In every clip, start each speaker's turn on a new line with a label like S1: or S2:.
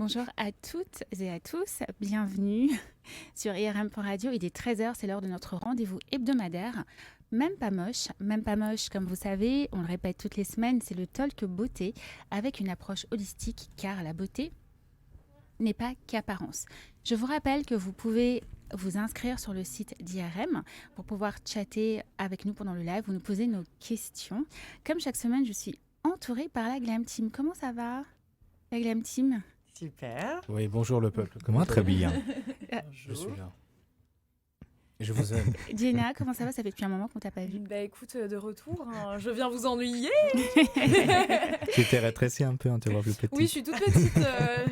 S1: Bonjour à toutes et à tous, bienvenue sur IRM.radio. Il est 13h, c'est l'heure de notre rendez-vous hebdomadaire. Même pas moche, comme vous savez, on le répète toutes les semaines, c'est le talk beauté avec une approche holistique car la beauté n'est pas qu'apparence. Je vous rappelle que vous pouvez vous inscrire sur le site d'IRM pour pouvoir chatter avec nous pendant le live, vous nous posez nos questions. Comme chaque semaine, je suis entourée par la Glam Team. Comment ça va, la Glam Team ?
S2: Super.
S3: Oui, bonjour le peuple.
S4: Comment très bien.
S3: Je suis là. Je vous aime.
S1: Diana, comment ça va? Ça fait depuis un moment qu'on t'a pas vu.
S2: Bah écoute, de retour, hein, je viens vous ennuyer.
S4: Tu t'es rétrécie un peu, on te voit plus petite.
S2: Oui, je suis toute petite,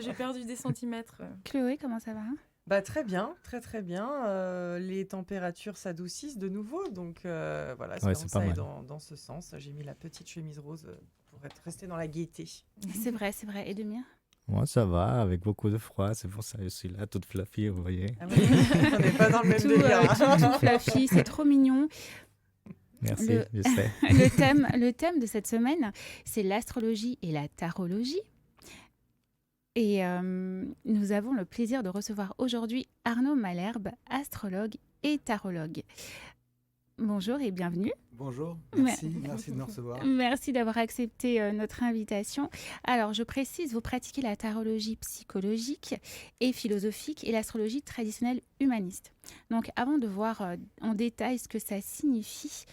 S2: j'ai perdu des centimètres.
S1: Chloé, comment ça va?
S5: Bah, très bien, très bien. Les températures s'adoucissent de nouveau, donc voilà,
S4: Ouais,
S5: espérons
S4: c'est
S5: que
S4: pas
S5: ça aille
S4: mal.
S5: dans ce sens. J'ai mis la petite chemise rose pour rester dans la gaieté.
S1: C'est vrai. Et Demir?
S4: Moi, ça va, avec beaucoup de froid, c'est pour ça que je suis là, toute fluffy, vous voyez.
S5: Ah oui, on n'est pas dans le même délire.
S1: Tout fluffy, c'est trop mignon.
S4: Merci,
S1: Le-
S4: je sais.
S1: Le thème de cette semaine, c'est l'astrologie et la tarologie. Et nous avons le plaisir de recevoir aujourd'hui Arnaud Malherbe, astrologue et tarologue. Bonjour et bienvenue.
S6: Bonjour,
S1: merci
S6: de me recevoir.
S1: Merci d'avoir accepté notre invitation. Alors, je précise, vous pratiquez la tarologie psychologique et philosophique et l'astrologie traditionnelle humaniste. Donc, avant de voir en détail ce que ça signifie,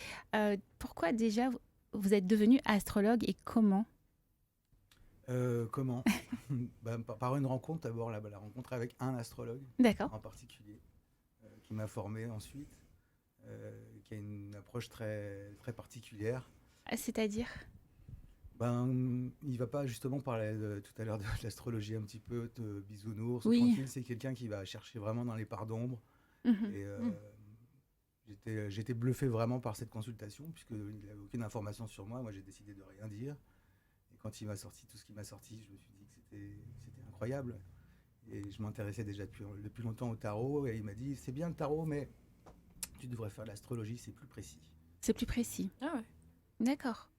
S1: pourquoi déjà vous êtes devenu astrologue et comment ?
S6: Comment par une rencontre, d'abord la rencontre avec un astrologue
S1: D'accord.
S6: en particulier, qui m'a formé ensuite, qui a une approche très, très particulière.
S1: C'est-à-dire ?
S6: Il ne va pas justement parler tout à l'heure de l'astrologie un petit peu de bisounours,
S1: Oui.
S6: tranquille, c'est quelqu'un qui va chercher vraiment dans les parts d'ombre. Et j'étais bluffé vraiment par cette consultation, puisqu'il n'avait aucune information sur moi. Moi, j'ai décidé de rien dire. Et quand il m'a sorti tout ce qu'il m'a sorti, je me suis dit que c'était incroyable. Et je m'intéressais déjà depuis longtemps au tarot. Et il m'a dit, c'est bien le tarot, mais tu devrais faire de l'astrologie, c'est plus précis.
S1: C'est plus précis.
S2: Ah ouais.
S1: D'accord.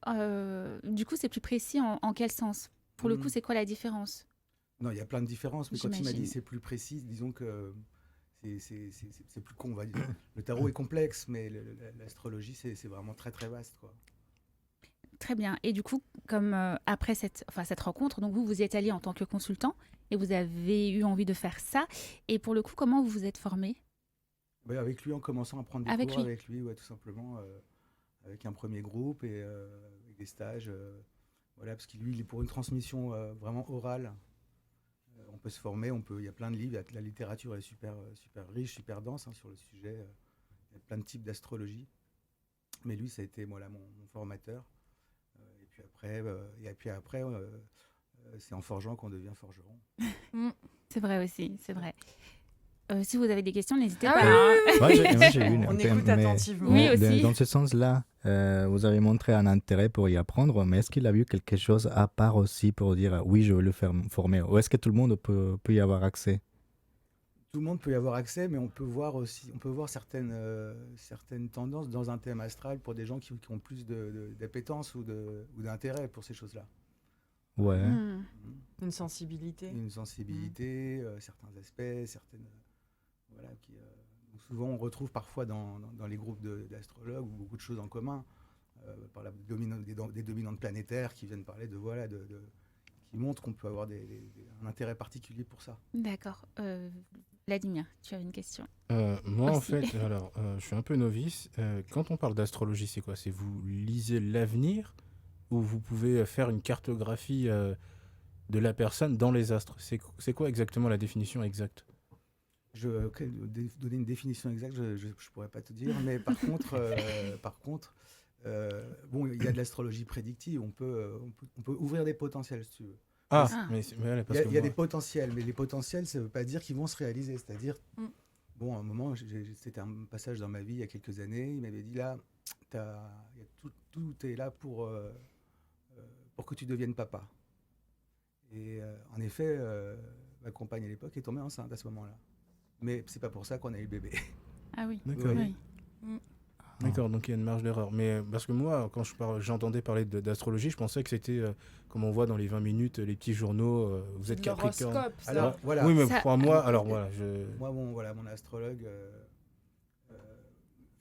S1: Du coup, c'est plus précis en quel sens ? Pour le coup, c'est quoi la différence ?
S6: Non, il y a plein de différences, mais quand il m'a
S1: J'imagine.
S6: dit c'est plus précis, disons que c'est plus con, on va dire. Le tarot est complexe, mais l'astrologie, c'est vraiment très très vaste, quoi.
S1: Très bien. Et du coup, comme après cette rencontre, donc vous y êtes allé en tant que consultant et vous avez eu envie de faire ça. Et pour le coup, comment vous vous êtes formé ?
S6: Ouais, avec lui, en commençant à prendre des
S1: Avec
S6: cours
S1: lui.
S6: avec lui, ouais, tout simplement, avec un premier groupe et avec des stages. Voilà, parce que lui, il est pour une transmission vraiment orale. On peut se former, il y a plein de livres, la littérature est super, super riche, super dense sur le sujet. Il y a plein de types d'astrologie. Mais lui, ça a été mon formateur. Et puis après, c'est en forgeant qu'on devient forgeron.
S1: C'est vrai aussi, c'est vrai. Si vous avez des questions, n'hésitez
S2: Ah
S1: pas.
S2: oui,
S1: hein.
S4: Moi, j'ai eu
S5: On
S4: un
S5: écoute
S4: thème, mais-
S5: attentivement.
S1: Oui,
S4: mais
S1: aussi.
S4: Dans ce sens-là, vous avez montré un intérêt pour y apprendre, mais est-ce qu'il a vu quelque chose à part aussi pour dire oui, je veux le faire former, ou est-ce que tout le monde peut y avoir accès?
S6: Tout le monde peut y avoir accès, mais on peut voir certaines tendances dans un thème astral pour des gens qui ont plus d'appétence ou d'intérêt pour ces choses-là.
S4: Ouais.
S5: Une sensibilité.
S6: Une sensibilité, certains aspects, certaines... voilà, donc souvent, on retrouve parfois dans les groupes d'astrologues beaucoup de choses en commun, par des dominantes planétaires qui viennent parler qui montrent qu'on peut avoir un intérêt particulier pour ça.
S1: D'accord. Vladimir, tu as une question.
S3: Moi, en
S1: Aussi.
S3: fait, je suis un peu novice. Quand on parle d'astrologie, c'est quoi? C'est vous lisez l'avenir ou vous pouvez faire une cartographie de la personne dans les astres? C'est quoi exactement la définition exacte?
S6: Donner une définition exacte, je pourrais pas te dire, mais par contre, il y a de l'astrologie prédictive, on peut ouvrir des potentiels, si tu veux.
S3: Ah,
S1: Ah.
S3: mais voilà,
S6: Il
S3: parce
S6: y a,
S3: que
S6: il y a
S3: moi-
S6: des potentiels, mais les potentiels, ça veut pas dire qu'ils vont se réaliser. C'est-à-dire, à un moment, c'était un passage dans ma vie il y a quelques années, il m'avait dit là, tout est là pour que tu deviennes papa. Et en effet, ma compagne à l'époque est tombée enceinte à ce moment-là. Mais c'est pas pour ça qu'on a eu le bébé.
S1: Ah oui.
S3: D'accord.
S1: Oui.
S3: D'accord, donc il y a une marge d'erreur. Mais parce que moi, quand j'entendais parler d'astrologie, je pensais que c'était, comme on voit dans les 20 minutes, les petits journaux, vous êtes Capricorne.
S2: L'horoscope, ça.
S6: Alors, voilà.
S3: Oui, mais
S1: Ça-
S3: pour moi, alors voilà,
S6: Moi, mon astrologue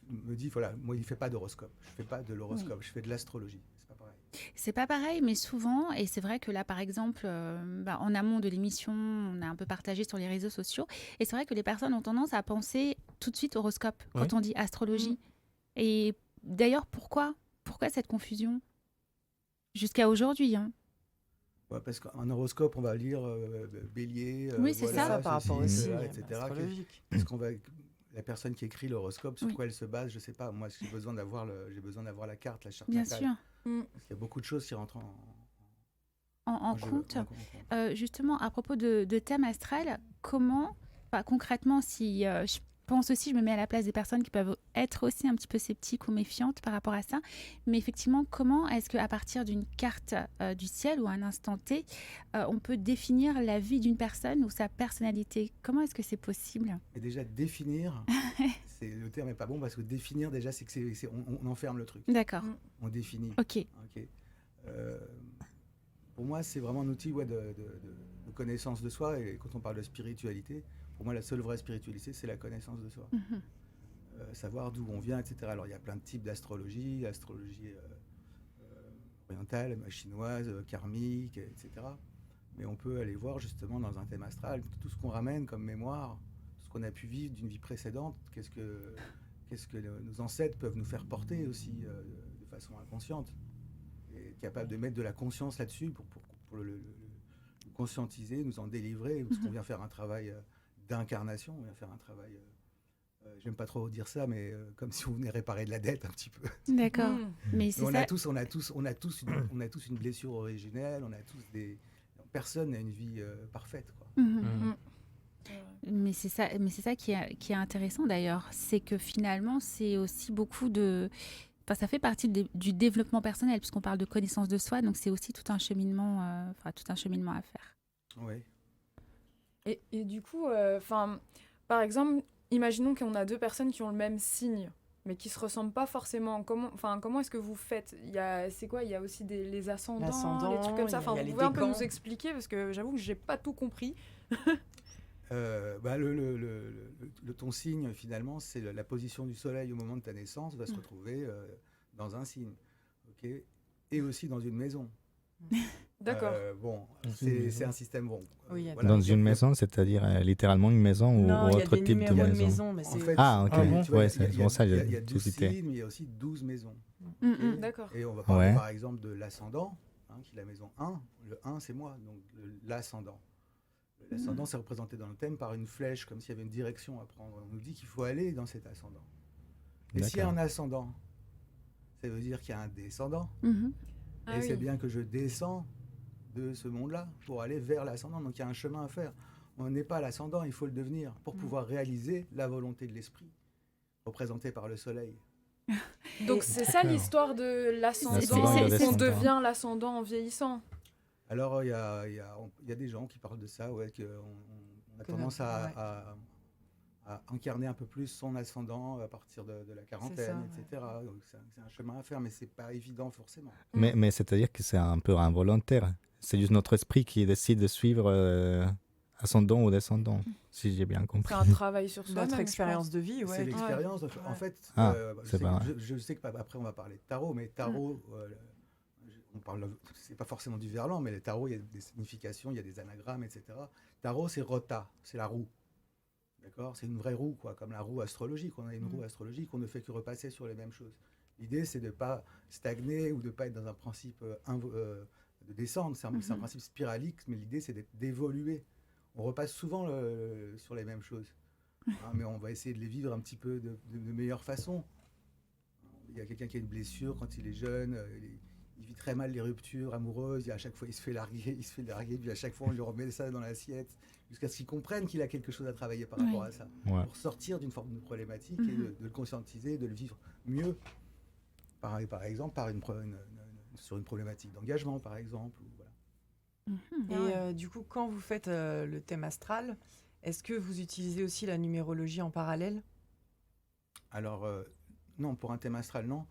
S6: me dit, voilà, moi, il ne fait pas d'horoscope. Je ne fais pas de l'horoscope, je fais de l'astrologie. C'est pas pareil.
S1: C'est pas pareil, mais souvent, et c'est vrai que là, par exemple, en amont de l'émission, on a un peu partagé sur les réseaux sociaux, et c'est vrai que les personnes ont tendance à penser tout de suite horoscope quand on dit astrologie. Et d'ailleurs, pourquoi cette confusion jusqu'à aujourd'hui, hein?
S6: Ouais, parce qu'un horoscope, on va lire bélier,
S1: Oui, c'est
S6: voilà,
S1: ça.
S5: par rapport
S6: ceci,
S5: aussi
S6: cela,
S5: à
S6: etc.
S5: l'astrologique.
S6: Parce qu'on va, la personne qui écrit l'horoscope, sur
S1: Oui.
S6: quoi elle se base, je sais pas. Moi, j'ai besoin d'avoir la carte, la charte
S1: Bien
S6: natale.
S1: sûr,
S6: Parce qu'il y a beaucoup de choses qui rentrent
S1: en
S6: jeu,
S1: compte.
S6: en compte.
S1: Justement, à propos de thème astral, comment, concrètement, si je pense aussi, je me mets à la place des personnes qui peuvent être aussi un petit peu sceptiques ou méfiantes par rapport à ça, mais effectivement, comment est-ce qu'à partir d'une carte du ciel ou à un instant T, on peut définir la vie d'une personne ou sa personnalité? Comment est-ce que c'est possible?
S6: Et déjà, définir, le terme n'est pas bon, parce que définir, déjà, c'est que on enferme le truc.
S1: D'accord,
S6: On définit.
S1: ok.
S6: Ok. Pour moi, c'est vraiment un outil de connaissance de soi. Et quand on parle de spiritualité, pour moi, la seule vraie spiritualité, c'est la connaissance de soi.
S1: Mhm.
S6: Savoir d'où on vient, etc. Alors, il y a plein de types d'astrologie, orientale, chinoise, karmique, etc. Mais on peut aller voir justement dans un thème astral tout ce qu'on ramène comme mémoire, tout ce qu'on a pu vivre d'une vie précédente, qu'est-ce que nos ancêtres peuvent nous faire porter aussi de façon inconsciente. Et être capable de mettre de la conscience là-dessus pour le conscientiser, nous en délivrer, parce qu'on vient faire un travail d'incarnation, on vient faire un travail, j'aime pas trop dire ça, mais comme si on venait réparer de la dette un petit peu.
S1: D'accord.
S2: Mm.
S1: Mais c'est
S6: On
S1: ça.
S6: a tous une blessure originelle, on a tous personne n'a une vie parfaite, quoi.
S1: Mhm. Mais c'est ça qui est intéressant d'ailleurs, c'est que finalement c'est aussi beaucoup de, enfin ça fait partie du développement personnel puisqu'on parle de connaissance de soi, donc c'est aussi tout un cheminement, à faire.
S6: Ouais.
S2: Et du coup, par exemple, imaginons qu'on a deux personnes qui ont le même signe, mais qui se ressemblent pas forcément. Comment est-ce que vous faites? Il y a aussi les ascendants, les trucs comme ça.
S5: il y a
S2: Vous
S5: les
S2: pouvez un peu
S5: décans.
S2: nous expliquer, parce que j'avoue que j'ai pas tout compris.
S6: Ton signe, finalement, c'est la position du soleil au moment de ta naissance va se retrouver dans un signe, ok, et aussi dans une maison.
S2: D'accord.
S6: C'est un système bon.
S5: Oui, il y a
S4: Dans une maison, c'est-à-dire littéralement une maison
S5: Non,
S4: ou
S5: il y a
S4: autre
S5: des
S4: type de
S5: numéros de
S4: maison.
S5: maison, mais
S6: En
S5: c'est...
S6: fait,
S4: Ah, ok.
S6: tu vois,
S4: Ouais,
S6: il y a-
S4: c'est
S6: il y a-
S4: pour ça que
S6: il y a
S4: j'ai
S6: 12
S4: hésité.
S6: signes, mais il y a aussi 12 maisons.
S2: D'accord.
S6: Et on va parler
S4: Ouais.
S6: par exemple de l'ascendant, qui est la maison 1. Le 1, c'est moi, donc l'ascendant. L'ascendant, c'est représenté dans le thème par une flèche, comme s'il y avait une direction à prendre. On nous dit qu'il faut aller dans cet ascendant. Et s'il y a
S4: D'accord.
S6: un ascendant, ça veut dire qu'il y a un descendant.
S1: Mhm.
S2: Ah
S6: Et c'est
S2: oui.
S6: bien que je descends de ce monde-là pour aller vers l'ascendant. Donc il y a un chemin à faire. On n'est pas l'ascendant, il faut le devenir pour pouvoir réaliser la volonté de l'esprit, représentée par le soleil.
S2: Donc c'est ça l'histoire de
S4: L'ascendant
S1: et le
S2: On
S4: descendant.
S2: devient l'ascendant en vieillissant.
S6: Alors il y a des gens qui parlent de ça, ouais, qu'on a tendance à incarner un peu plus son ascendant à partir de la quarantaine,
S5: ça,
S6: etc. Donc c'est un chemin à faire, mais c'est pas évident forcément.
S4: Mais c'est-à-dire que c'est un peu involontaire. C'est juste notre esprit qui décide de suivre ascendant ou descendant, si j'ai bien compris.
S2: C'est un travail sur soi.
S5: Notre expérience de vie,
S6: C'est
S5: ouais.
S6: l'expérience. En fait,
S4: Ah,
S6: je
S4: c'est
S6: sais
S4: pas
S6: que-
S4: vrai.
S6: je sais que après on va parler de tarot, mais tarot, c'est pas forcément du verlan, mais les tarots, il y a des significations, il y a des anagrammes, etc. Tarot, c'est rota, c'est la roue. D'accord? C'est une vraie roue, quoi, comme la roue astrologique. On a une roue astrologique, on ne fait que repasser sur les mêmes choses. L'idée, c'est de ne pas stagner ou de ne pas être dans un principe de descendre. C'est un principe spiralique, mais l'idée, c'est d'évoluer. On repasse souvent sur les mêmes choses. Hein, mais on va essayer de les vivre un petit peu de meilleure façon. Il y a quelqu'un qui a une blessure quand il est jeune, il vit très mal les ruptures amoureuses, et à chaque fois il se fait larguer, puis à chaque fois on lui remet ça dans l'assiette, jusqu'à ce qu'il comprenne qu'il a quelque chose à travailler par rapport à ça,
S4: Ouais.
S6: pour sortir d'une forme de problématique et de le conscientiser, de le vivre mieux, par exemple sur une problématique d'engagement par exemple. Ou voilà.
S5: Et du coup, quand vous faites le thème astral, est-ce que vous utilisez aussi la numérologie en parallèle?
S6: Alors non, pour un thème astral, non.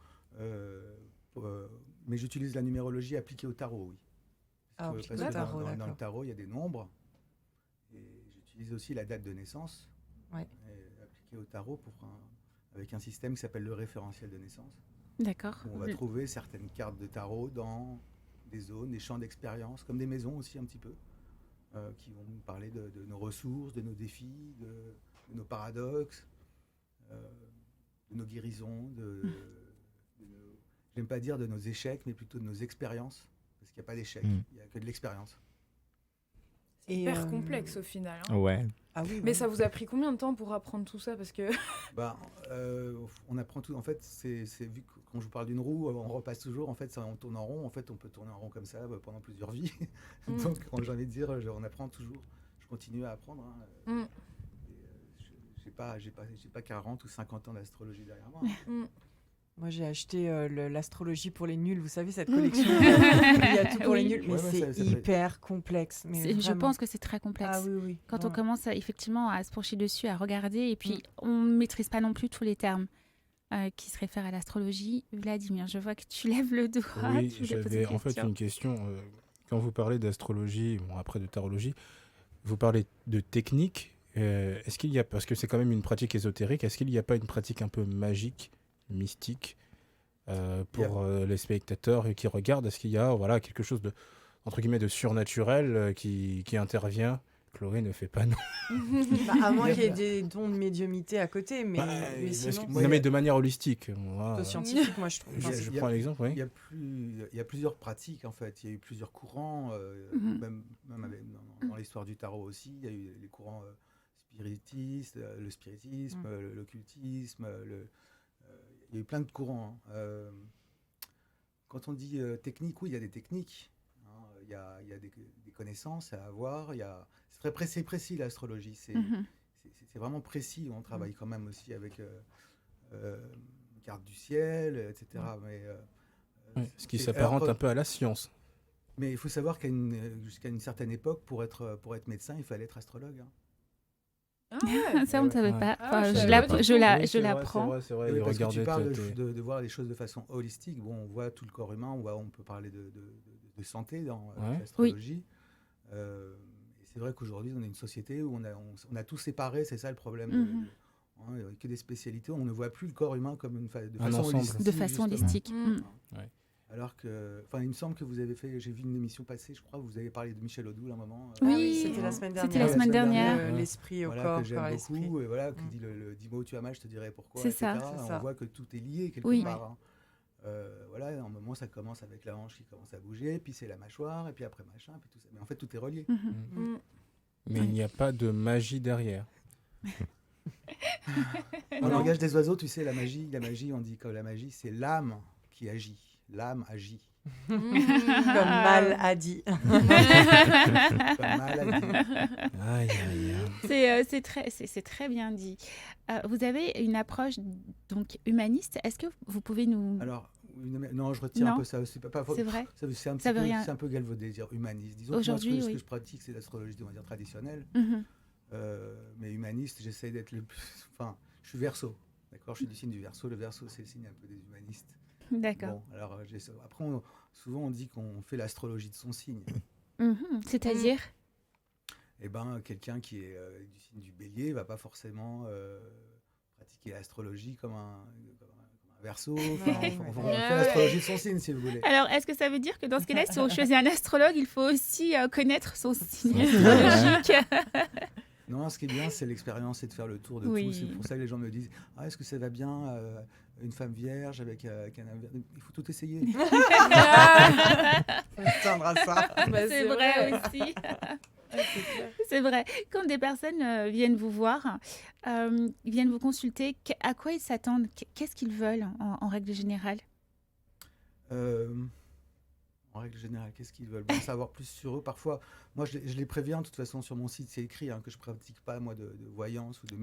S6: Mais j'utilise la numérologie appliquée au tarot, oui. Parce que dans le tarot, il y a des nombres. Et j'utilise aussi la date de naissance, appliquée au tarot avec un système qui s'appelle le référentiel de naissance.
S1: D'accord.
S6: On va trouver certaines cartes de tarot dans des zones, des champs d'expérience, comme des maisons aussi un petit peu, qui vont nous parler de nos ressources, de nos défis, de nos paradoxes, de nos guérisons, j'aime pas dire de nos échecs, mais plutôt de nos expériences, parce qu'il n'y a pas d'échec, il n'y a que de l'expérience.
S2: C'est hyper complexe au final. Hein.
S4: Ouais.
S5: Ah oui,
S2: Mais ça vous a pris combien de temps pour apprendre tout ça? Parce que
S6: on apprend tout. En fait, c'est vu que quand je vous parle d'une roue, on repasse toujours. En fait, on tourne en rond. En fait, on peut tourner en rond comme ça pendant plusieurs vies. Donc, quand j'ai envie de dire, on apprend toujours. Je continue à apprendre. Hein. J'ai pas 40 ou 50 ans d'astrologie derrière moi.
S5: Moi, j'ai acheté l'astrologie pour les nuls, vous savez, cette collection. Il y a tout pour les nuls, mais c'est hyper complexe. Mais
S1: je pense que c'est très complexe.
S5: Ah oui.
S1: Quand on commence effectivement à se pencher dessus, à regarder, et puis on ne maîtrise pas non plus tous les termes qui se réfèrent à l'astrologie. Vladimir, je vois que tu lèves le doigt.
S3: Oui, j'avais en fait une question. Quand vous parlez d'astrologie, après de tarologie, vous parlez de technique. Est-ce qu'il y a, parce que c'est quand même une pratique ésotérique, est-ce qu'il n'y a pas une pratique un peu magique, mystique pour les spectateurs qui regardent? Est-ce qu'il y a quelque chose de, entre guillemets, de surnaturel qui intervient? Chloé ne fait pas non.
S5: À moins qu'il y ait des dons de médiumnité à côté, mais sinon...
S3: mais de manière holistique.
S5: Scientifique, moi je trouve.
S3: Je prends un exemple, oui.
S6: Il y a plusieurs pratiques en fait, il y a eu plusieurs courants, même dans l'histoire du tarot aussi, il y a eu les courants spiritistes, le spiritisme, l'occultisme, il y a eu plein de courants. Hein. Quand on dit technique, oui, il y a des techniques. Il y a des connaissances à avoir. C'est très précis l'astrologie. C'est vraiment précis. On travaille quand même aussi avec une carte du ciel, etc. Mais,
S3: ce qui s'apparente un peu à la science.
S6: Mais il faut savoir jusqu'à une certaine époque, pour être médecin, il fallait être astrologue. Hein.
S1: Ça, on ne savait pas. Je l'apprends.
S6: C'est vrai. Parce que tu parles de voir les choses de façon holistique. Bon, on voit tout le corps humain, on peut parler de santé dans l'astrologie. Et c'est vrai qu'aujourd'hui, on est une société où on a tout séparé, c'est ça le problème. Que des spécialités, on ne voit plus le corps humain comme
S1: de façon holistique.
S6: Alors que, il me semble que vous avez j'ai vu une émission passée, je crois, vous avez parlé de Michel Odoul à un moment.
S1: Oui,
S5: c'était la semaine dernière.
S1: C'était la semaine dernière.
S5: L'esprit au corps,
S6: que j'aime beaucoup, et voilà, qui dit le 10 mots tu as mal, je te dirai pourquoi.
S1: C'est ça.
S6: On voit que tout est lié quelque part. Hein. À un moment, ça commence avec la hanche qui commence à bouger, puis c'est la mâchoire, et puis après machin, puis tout ça. Mais en fait, tout est relié.
S3: Mais il n'y a pas de magie derrière.
S6: Dans le langage des oiseaux, tu sais, la magie, on dit que la magie, c'est l'âme qui agit. L'âme agit.
S5: Comme Mal a dit.
S1: C'est très bien dit. Vous avez une approche donc humaniste. Est-ce que vous pouvez nous...
S6: Alors, non, je retire un peu ça. C'est
S1: vrai.
S6: C'est un peu galvaudé, dire humaniste. Disons
S1: aujourd'hui,
S6: ce que je pratique, c'est l'astrologie, on va dire, traditionnelle. Mais humaniste, j'essaie d'être le plus... je suis Verseau. D'accord, je suis du signe du Verseau. Le Verseau, c'est le signe un peu des humanistes.
S1: D'accord.
S6: Bon, alors, après, souvent, on dit qu'on fait l'astrologie de son signe.
S1: C'est-à-dire
S6: quelqu'un qui est du signe du Bélier ne va pas forcément pratiquer l'astrologie comme un Verseau. On fait l'astrologie de son signe, si vous voulez.
S1: Alors, est-ce que ça veut dire que dans ce cas-là, si on choisit un astrologue, il faut aussi connaître son signe astrologique?
S6: Non, ce qui est bien, c'est l'expérience et de faire le tour de tout. C'est pour ça que les gens me disent est-ce que ça va bien une femme vierge avec un il faut tout essayer.
S5: On tiendra ça.
S1: C'est vrai aussi. C'est vrai. Quand des personnes viennent vous voir, viennent vous consulter, à quoi ils s'attendent? Qu'est-ce qu'ils veulent en règle générale?
S6: En règle générale, qu'est-ce qu'ils veulent savoir plus sur eux? Parfois, moi, je les préviens, de toute façon, sur mon site, c'est écrit que je ne pratique pas, moi, de voyance ou de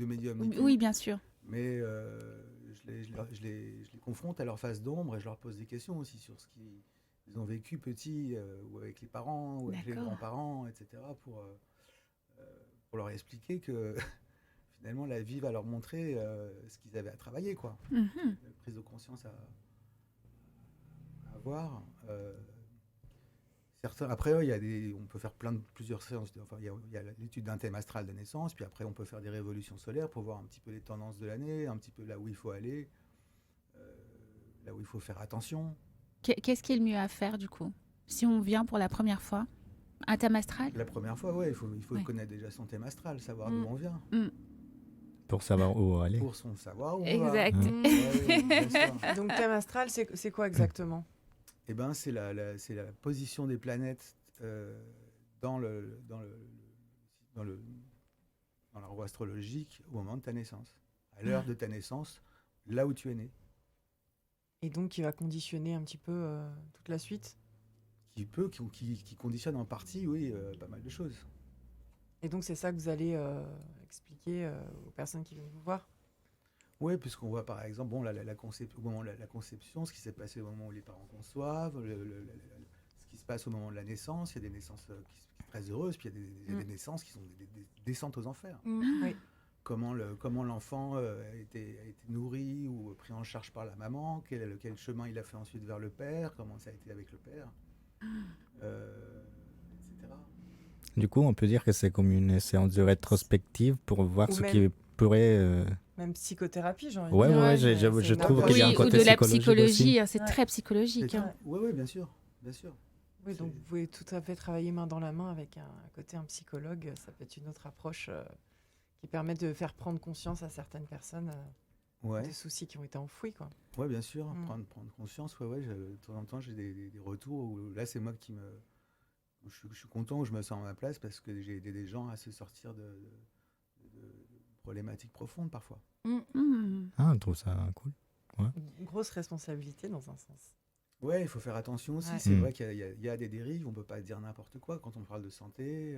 S6: médium.
S1: Oui, bien sûr.
S6: Mais je les confronte à leur face d'ombre et je leur pose des questions aussi sur ce qu'ils ont vécu petits, ou avec les parents, ou avec les grands-parents, etc., pour leur expliquer que finalement, la vie va leur montrer ce qu'ils avaient à travailler, quoi.
S1: Mhm.
S6: Une prise de conscience à avoir. Après, on peut faire plusieurs séances. Enfin, il y a l'étude d'un thème astral de naissance, puis après, on peut faire des révolutions solaires pour voir un petit peu les tendances de l'année, un petit peu là où il faut aller, là où il faut faire attention.
S1: Qu'est-ce qui est le mieux à faire, du coup, si on vient pour la première fois? Un thème astral?
S6: La première fois, il faut
S1: Ouais.
S6: connaître déjà son thème astral, savoir d'où on vient,
S4: Pour savoir où aller.
S6: pour savoir où on
S1: Exact.
S6: va. Ouais, bien sûr.
S5: Donc thème astral, c'est quoi exactement?
S6: Eh ben, c'est la position des planètes dans la roue astrologique au moment de ta naissance. À l'heure de ta naissance, là où tu es né.
S5: Et donc qui va conditionner un petit peu toute la suite?
S6: Qui conditionne en partie, oui, pas mal de choses.
S5: Et donc c'est ça que vous allez expliquer aux personnes qui viennent vous voir?
S6: Oui, puisqu'on voit par exemple au moment de la conception, ce qui s'est passé au moment où les parents conçoivent, ce qui se passe au moment de la naissance. Il y a des naissances qui sont très heureuses, puis il y a des naissances qui sont des descentes aux enfers.
S5: Oui.
S6: Comment l'enfant a été nourri ou pris en charge par la maman, quel chemin il a fait ensuite vers le père, comment ça a été avec le père, etc.
S4: Du coup, on peut dire que c'est comme une séance de rétrospective pour voir
S5: Ou
S4: ce
S5: même-
S4: qui pourrait...
S5: Même psychothérapie, j'ai envie
S4: Ouais,
S5: de dire.
S4: ouais,
S5: Mais
S4: je
S5: c'est
S4: trouve
S5: une
S4: qu'il y a un
S5: approche-
S1: Oui, ou
S4: côté
S1: de la
S4: psychologique
S1: psychologie, hein, c'est
S5: Ouais.
S1: très psychologique. hein.
S6: Oui, bien sûr.
S5: Oui, donc vous pouvez tout à fait travailler main dans la main avec un psychologue. Ça peut être une autre approche qui permet de faire prendre conscience à certaines personnes des soucis qui ont été enfouis, quoi.
S6: Ouais, bien sûr, prendre conscience. De temps en temps, j'ai des retours où là, c'est moi où je suis content, où je me sens à ma place parce que j'ai aidé des gens à se sortir de problématiques profondes parfois.
S1: Mhm.
S4: Ah, on trouve ça cool.
S5: Une grosse responsabilité dans un sens.
S6: Ouais, il faut faire attention aussi.
S5: Ouais.
S6: C'est vrai qu'il y a des dérives, on peut pas dire n'importe quoi quand on parle de santé.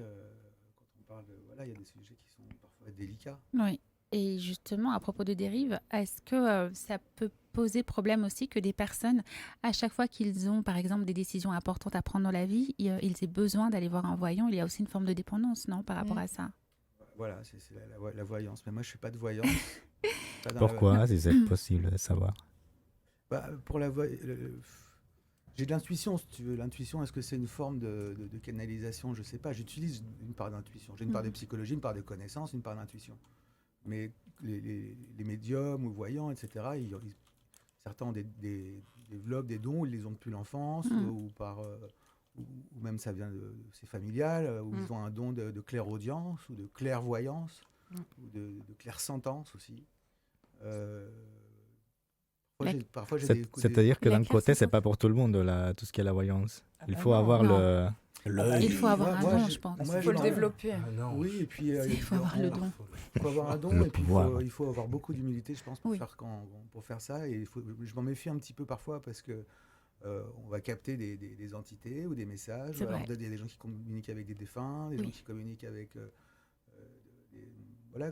S6: Quand on parle il y a des sujets qui sont parfois délicats.
S1: Oui. Et justement, à propos de dérives, est-ce que ça peut poser problème aussi que des personnes, à chaque fois qu'ils ont, par exemple, des décisions importantes à prendre dans la vie, ils aient besoin d'aller voir un voyant? Il y a aussi une forme de dépendance, non, par rapport à ça?
S6: Voilà, c'est la voyance. Mais moi, je suis pas de voyance. Pas dans
S4: Pourquoi, si c'est possible de savoir?
S6: Pour la j'ai de l'intuition, si tu veux. L'intuition, est-ce que c'est une forme de canalisation? Je sais pas. J'utilise une part d'intuition. J'ai une part de psychologie, une part de connaissance, une part d'intuition. Mais les médiums ou voyants, etc., certains développent des dons, ils les ont depuis l'enfance, ou même ça vient c'est familial, où ils ont un don de clairaudience, ou de clairvoyance, ou de clairsentence aussi. Parfois, j'ai
S4: C'est-à-dire que
S1: La
S4: d'un côté, c'est
S1: clairsentence.
S4: pas pour tout le monde, tout ce qui est la voyance. Il
S5: bah
S4: faut
S5: non.
S4: avoir
S1: Non.
S3: L'œil.
S1: Il faut avoir un don, je pense.
S2: Il faut le développer.
S3: Ah non.
S6: Oui, et puis
S1: Il faut avoir le don.
S6: Il faut avoir un don,
S4: Le
S6: et puis
S4: pouvoir.
S6: il faut avoir beaucoup d'humilité, je pense, pour,
S1: Oui.
S6: pour faire ça. Et je m'en méfie un petit peu parfois parce que on va capter des entités ou des messages.
S1: C'est vrai.
S6: Il y a des gens qui communiquent avec des défunts, des gens qui communiquent avec qui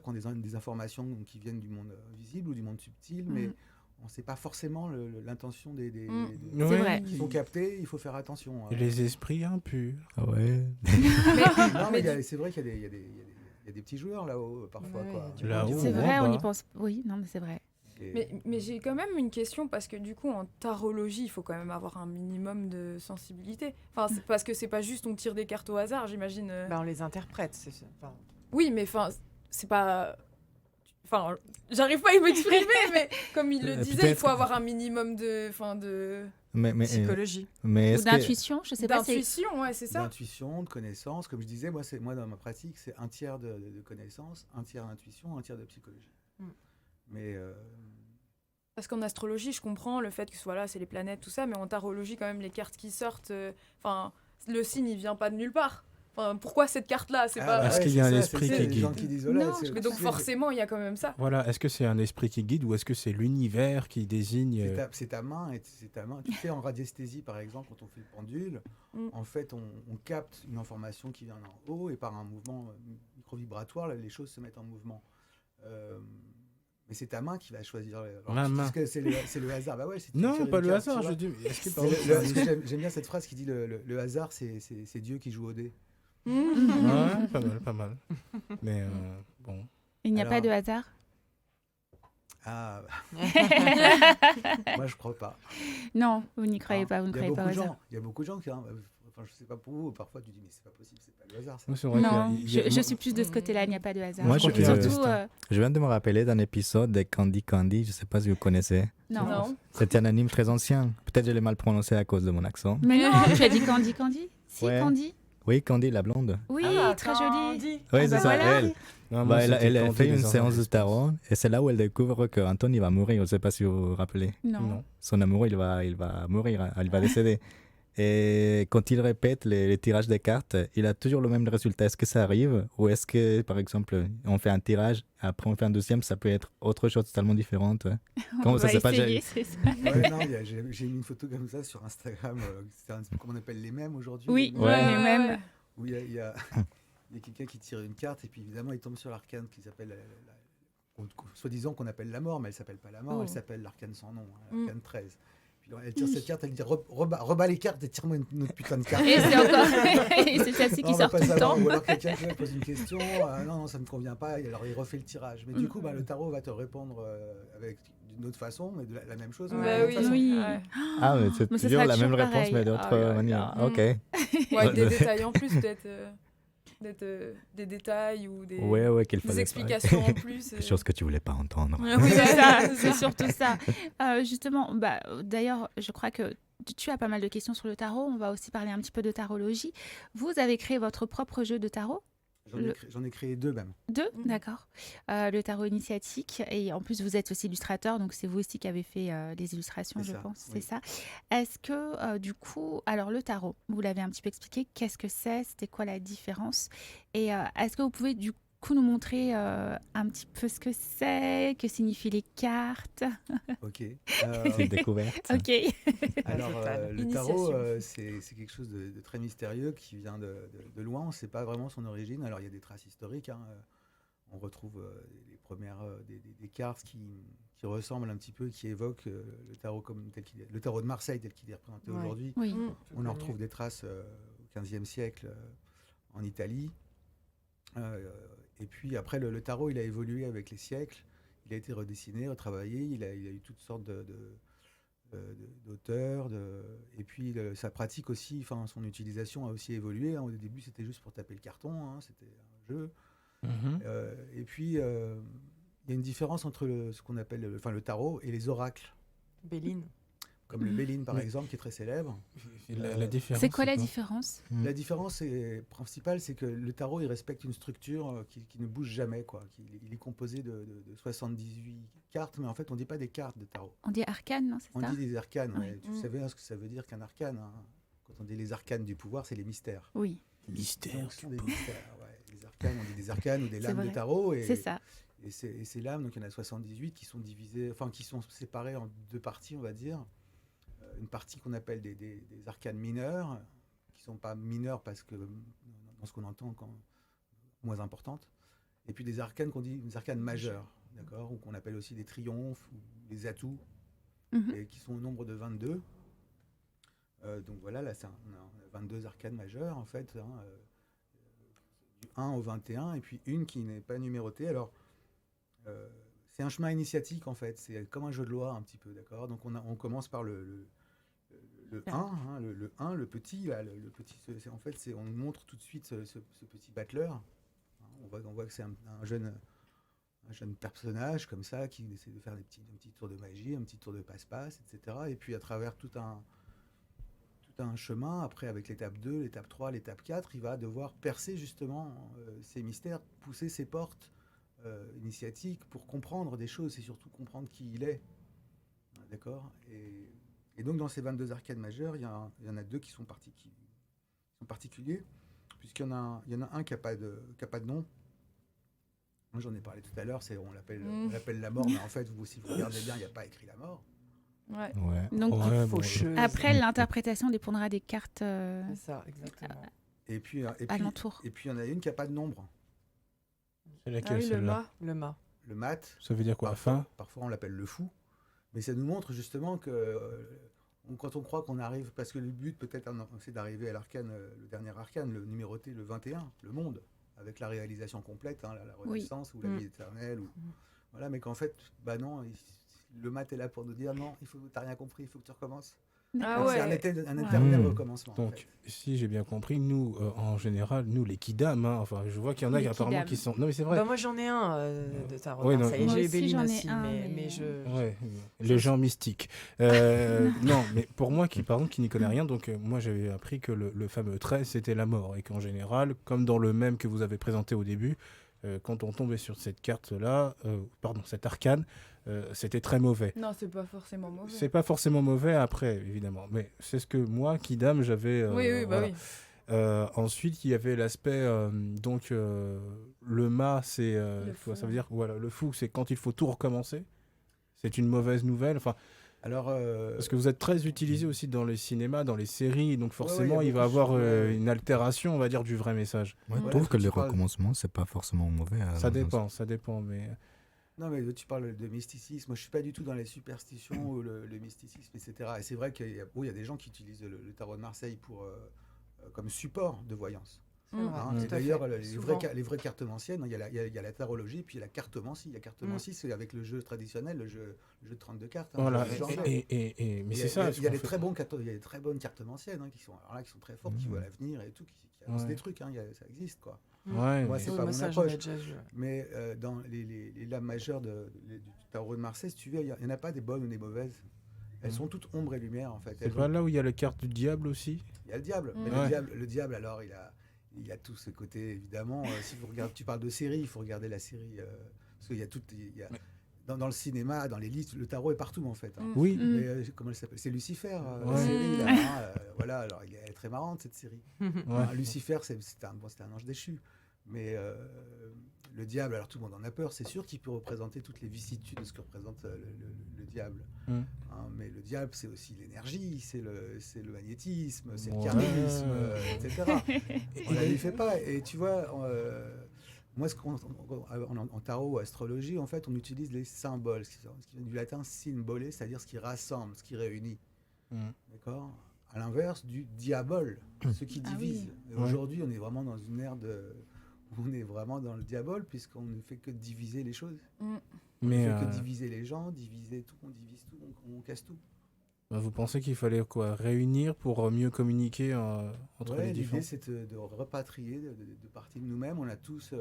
S6: ont des informations qui viennent du monde visible ou du monde subtil, mais on ne sait pas forcément l'intention des
S1: C'est vrai.
S6: qui sont captés. Il faut faire attention.
S3: Et les esprits impurs.
S4: Ah ouais.
S6: Non, mais c'est vrai qu'il y a des petits joueurs là-haut parfois.
S5: Ouais,
S6: Quoi.
S5: il y a du
S3: Là-haut,
S1: C'est vrai,
S3: en
S1: on
S3: bas.
S1: y pense. Oui, non, mais c'est vrai.
S6: Et-
S2: Mais j'ai quand même une question parce que du coup en tarologie il faut quand même avoir un minimum de sensibilité. Enfin parce que c'est pas juste on tire des cartes au hasard, j'imagine.
S5: Bah, on les interprète.
S2: Oui mais enfin c'est pas. Enfin j'arrive pas à m'exprimer mais comme il le disait il
S4: peut-être-
S2: faut avoir un minimum de
S4: Mais
S5: Psychologie.
S4: mais
S1: Ou
S4: est-ce que...
S1: d'intuition, je sais pas. c'est-
S2: d'intuition ouais c'est ça.
S6: D'intuition, de connaissance. Comme je disais, moi dans ma pratique, c'est un tiers de connaissance, un tiers d'intuition, un tiers de psychologie. Mais
S2: Parce qu'en astrologie, je comprends le fait que voilà, c'est les planètes, tout ça, mais en tarologie, quand même, les cartes qui sortent, enfin, le signe, il vient pas de nulle part. Enfin, pourquoi cette carte-là C'est pas.
S3: Est-ce qu'il y a un
S6: c'est ça,
S3: esprit
S6: c'est
S3: qui
S6: les gens
S3: guide
S6: qui disent,
S2: Non,
S6: c'est-
S2: mais donc
S6: c'est-
S2: forcément, il y a quand même ça.
S3: Voilà, est-ce que c'est un esprit qui guide ou est-ce que c'est l'univers qui désigne
S6: c'est ta main, c'est ta main. Tu fais en radiesthésie, par exemple, quand on fait le pendule, en fait, on capte une information qui vient d'en haut et par un mouvement micro-vibratoire, là, les choses se mettent en mouvement. Mais c'est ta main qui va choisir. Alors,
S3: Ma
S6: tu dis
S3: main.
S6: que c'est le hasard. Bah ouais, si tu
S3: Non,
S6: tires
S3: pas
S6: une
S3: le
S6: carte,
S3: hasard,
S6: tu
S3: je
S6: vois.
S3: dis. Est-ce que
S6: C'est
S3: par
S6: parce que
S3: exemple,
S6: j'aime bien cette phrase qui dit le hasard, c'est Dieu qui joue au dé.
S3: Ouais, pas mal. Mais bon.
S1: Une n'y a pas de hasard?
S6: Ah, moi je crois pas.
S1: Non, vous n'y croyez pas, vous ne croyez pas au hasard.
S6: Il y a beaucoup de gens qui, enfin je sais pas pour vous, parfois tu dis mais c'est pas possible, c'est pas le hasard.
S3: Moi, c'est vrai
S1: Non,
S3: qu'il y a-
S1: je suis plus de ce côté-là, il n'y a pas de hasard.
S4: Moi,
S1: Je
S4: je-
S1: crois que surtout,
S4: Je viens de me rappeler d'un épisode de Candy Candy, je ne sais pas si vous connaissez.
S2: Non.
S4: C'était un anime très ancien. Peut-être je l'ai mal prononcé à cause de mon accent.
S1: Mais non, tu as dit Candy Candy? Si,
S4: Ouais.
S1: Candy.
S4: Oui, Candy, la blonde.
S1: Oui, très jolie.
S4: Oui,
S1: Ah
S4: c'est
S1: bah
S4: ça,
S1: voilà.
S4: elle.
S3: Non, moi,
S4: Elle
S3: c'était
S4: a
S3: Candy
S4: fait
S3: des
S4: une
S3: Enfants
S4: séance de
S3: l'espace.
S4: tarot et c'est là où elle découvre qu'Anton il va mourir. Je ne sais pas si vous vous rappelez.
S1: Non.
S3: Non.
S4: Son amoureux, il va mourir, hein, il va décéder. Et quand il répète les tirages des cartes, il a toujours le même résultat. Est-ce que ça arrive? Ou est-ce que, par exemple, on fait un tirage, après on fait un deuxième, ça peut être autre chose totalement différente?
S1: On
S4: Comment ça
S1: va
S4: s'est pas
S1: essayer, c'est ça.
S6: Ouais, non, j'ai mis une photo comme ça sur Instagram, comment on appelle les mèmes aujourd'hui.
S1: Oui,
S6: les mèmes,
S1: les mêmes.
S6: où il y a quelqu'un qui tire une carte et puis évidemment il tombe sur l'arcane qui s'appelle, soi-disant qu'on appelle la mort, mais elle s'appelle pas la mort, elle s'appelle l'arcane sans nom, l'arcane 13. Puis elle tire cette carte, elle dit rebats les cartes et tire-moi une autre putain de carte.
S1: Et c'est encore. Et c'est celle-ci qui
S6: Non, on va
S1: sort
S6: pas
S1: tout le
S6: savoir.
S1: temps.
S6: Ou alors quelqu'un qui pose une question, non, ça ne me convient pas, et alors il refait le tirage. Mais du coup, le tarot va te répondre d'une autre façon, mais de la même chose. mais de la
S2: Bah
S6: même façon.
S1: oui.
S2: Ouais.
S4: Ah, mais c'est
S1: Mais ça
S4: toujours
S1: sera
S4: la même
S1: toujours
S4: réponse,
S1: pareil.
S4: mais d'autre
S1: Oh là là.
S4: manière.
S2: Mm.
S4: Ok.
S2: Ouais, avec des détails en plus, peut-être. Des détails ou des,
S4: Ouais, qu'il
S2: des
S4: fallait
S2: explications en plus.
S4: Quelque chose que tu voulais pas entendre.
S1: Oui, c'est ça, c'est surtout ça. Justement, d'ailleurs, je crois que tu as pas mal de questions sur le tarot. On va aussi parler un petit peu de tarologie. Vous avez créé votre propre jeu de tarot?
S6: J'en ai créé 2 même.
S1: 2,
S2: Mhm.
S1: d'accord. Le tarot initiatique. Et en plus, vous êtes aussi illustrateur, donc c'est vous aussi qui avez fait les illustrations,
S6: C'est
S1: je
S6: ça,
S1: pense.
S6: oui.
S1: C'est ça. Est-ce que, du coup, alors le tarot, vous l'avez un petit peu expliqué, qu'est-ce que c'est? C'était quoi la différence? Et est-ce que vous pouvez, du coup, nous montrer un petit peu ce que c'est, que signifient les cartes?
S6: Ok.
S4: C'est une découverte.
S1: Ok.
S6: Alors,
S5: Totale.
S6: le tarot,
S2: Initiation.
S6: c'est quelque chose de très mystérieux qui vient de loin. On ne sait pas vraiment son origine. Alors, il y a des traces historiques. On retrouve les premières des cartes qui ressemblent un petit peu, qui évoquent le tarot le tarot de Marseille tel qu'il est représenté
S5: Ouais.
S6: aujourd'hui.
S1: Oui.
S6: On en retrouve des traces au XVe siècle en Italie. Et puis après, le tarot, il a évolué avec les siècles. Il a été redessiné, retravaillé. Il a eu toutes sortes d'auteurs. Et puis sa pratique aussi, son utilisation a aussi évolué. Au début, c'était juste pour taper le carton. C'était un jeu. Et puis, il y a une différence entre ce qu'on appelle le tarot et les oracles.
S5: Béline.
S6: Comme le Béline, par
S3: Oui.
S6: exemple, qui est très célèbre.
S3: La différence.
S1: C'est quoi la différence?
S6: La différence principale, c'est que le tarot, il respecte une structure qui ne bouge jamais. Il est composé de 78 cartes, mais en fait, on ne dit pas des cartes de tarot.
S1: On dit arcane, non? C'est
S6: On
S1: ça?
S6: dit des arcanes.
S1: Oui.
S6: Ouais. Tu savais ce que ça veut dire qu'un arcane, hein. Quand on dit les arcanes du pouvoir, c'est les mystères.
S1: Oui,
S3: Mystère.
S6: Donc, ce sont des mystères. Ouais. Les arcanes, on dit des arcanes ou des
S1: C'est
S6: lames de
S1: vrai.
S6: tarot.
S1: c'est ça.
S6: Et ces lames, donc il y en a 78 qui sont divisées, qui sont séparées en 2 parties, on va dire. Une partie qu'on appelle des arcanes mineurs, qui ne sont pas mineurs parce que, dans ce qu'on entend, moins importantes. Et puis des arcanes qu'on dit des arcanes majeures, d'accord, ou qu'on appelle aussi des triomphes ou des atouts,
S1: Mhm.
S6: et qui sont au nombre de 22. Donc voilà, là, on a 22 arcanes majeures, en fait, du 1 au 21, et puis une qui n'est pas numérotée. Alors, c'est un chemin initiatique, en fait. C'est comme un jeu de loi, un petit peu, d'accord. Donc on commence par le 1, hein, le 1, le petit, là, le petit, en fait, on nous montre tout de suite ce petit battleur. Hein, on voit que c'est un jeune personnage comme ça qui essaie de faire un petit tour de magie, un petit tour de passe-passe, etc. Et puis à travers tout un chemin, après avec l'étape 2, l'étape 3, l'étape 4, il va devoir percer justement ces mystères, pousser ses portes initiatiques pour comprendre des choses et surtout comprendre qui il est. D'accord ? Et donc, dans ces 22 arcanes majeures, il y en a 2 qui sont particuliers, puisqu'il y en a un qui n'a pas de nom. Moi, j'en ai parlé tout à l'heure, on l'appelle la mort, mais en fait, si vous regardez bien, il n'y a pas écrit la mort.
S2: Ouais.
S4: Ouais.
S1: Donc,
S5: Faucheuse.
S1: après, l'interprétation dépendra des cartes
S5: C'est ça, exactement.
S6: Et puis,
S1: alentour.
S6: il y en a une qui n'a pas de nombre.
S3: C'est
S2: Ah
S3: laquelle
S2: oui, le
S3: celle-là?
S2: mât.
S5: Le mât.
S6: Le mat,
S3: Ça veut dire quoi? Fin?
S6: parfois on l'appelle le fou, mais ça nous montre justement que quand on croit qu'on arrive, parce que le but peut-être c'est d'arriver à l'arcane, le dernier arcane, le numéroté, le 21, le monde, avec la réalisation complète, hein, la renaissance ou la vie éternelle. Voilà, mais qu'en fait, non, le mat est là pour nous dire non, t'as rien compris, il faut que tu recommences. C'est un éternel recommencement.
S3: Donc,
S6: en fait.
S3: si j'ai bien compris, nous, en général, nous, les Kidam, enfin, je vois qu'il y en a apparemment qui sont... Non, mais c'est vrai.
S5: Moi, j'en ai un de tarot de Marseille. J'ai Béline aussi, mais je...
S3: Ouais, les gens mystiques. Non, mais pour moi, qui n'y connais rien, donc moi, j'avais appris que le fameux 13, c'était la mort. Et qu'en général, comme dans le même que vous avez présenté au début, quand on tombait sur cette carte-là, cette arcane, c'était très mauvais.
S2: Non, c'est pas forcément mauvais.
S3: C'est pas forcément mauvais après, évidemment. Mais c'est ce que moi, Kidam, j'avais...
S2: oui.
S3: Ensuite, il y avait l'aspect... le mât, c'est... ça veut dire, voilà, le fou, c'est quand il faut tout recommencer. C'est une mauvaise nouvelle. Enfin,
S6: alors,
S3: parce que vous êtes très utilisé aussi dans les cinémas, dans les séries, donc forcément, il va avoir une altération, on va dire, du vrai message.
S4: Ouais, je trouve que le recommencement, c'est pas forcément mauvais.
S3: Ça dépend, mais...
S6: Non, mais tu parles de mysticisme. Moi, je suis pas du tout dans les superstitions ou le mysticisme, etc. Et c'est vrai qu'il y a des gens qui utilisent le tarot de Marseille comme support de voyance. Et d'ailleurs, les vraies cartomanciennes, il y a la tarologie, puis il y a la cartomancie. La cartomancie, c'est avec le jeu traditionnel, le jeu de 32 cartes.
S3: Voilà. Mais c'est ça.
S6: Il y a des très bonnes cartomanciennes qui sont très fortes, qui voient l'avenir et tout, qui annoncent des trucs. Ça existe, quoi. Moi, c'est pas mon approche. Mais dans les lames majeures du tarot de Marseille, si tu veux, il n'y en a pas des bonnes ou des mauvaises. Elles sont toutes ombre et lumière, en fait.
S3: C'est pas là où il y a la carte du diable aussi ?
S6: Il y a le diable. Mais le diable, alors, il y a tout ce côté, évidemment. Si tu parles de série, il faut regarder la série. Parce qu'il y a tout. Dans le cinéma, dans les livres, le tarot est partout, en fait.
S3: Oui.
S6: Mais comment elle s'appelle ? C'est Lucifer, la série. Là, voilà, alors elle est très marrante, cette série. Lucifer, c'est un ange déchu. Mais le diable, alors tout le monde en a peur, c'est sûr qu'il peut représenter toutes les vicissitudes de ce que représente le diable. Mais le diable, c'est aussi l'énergie, c'est le magnétisme, c'est le charisme, etc. On ne lui fait pas. Et tu vois, moi, en tarot ou astrologie, en fait, on utilise les symboles, ce qui vient du latin symbole, c'est-à-dire ce qui rassemble, ce qui réunit. D'accord ? À l'inverse du diabole, ce qui divise. Et aujourd'hui, on est vraiment dans une ère on est vraiment dans le diable, puisqu'on ne fait que diviser les choses. On ne fait que diviser les gens, diviser tout, on divise tout, on casse tout.
S3: Vous pensez qu'il fallait réunir pour mieux communiquer entre les différents ?
S6: L'idée, c'est de repatrier de parties de nous-mêmes. On a tous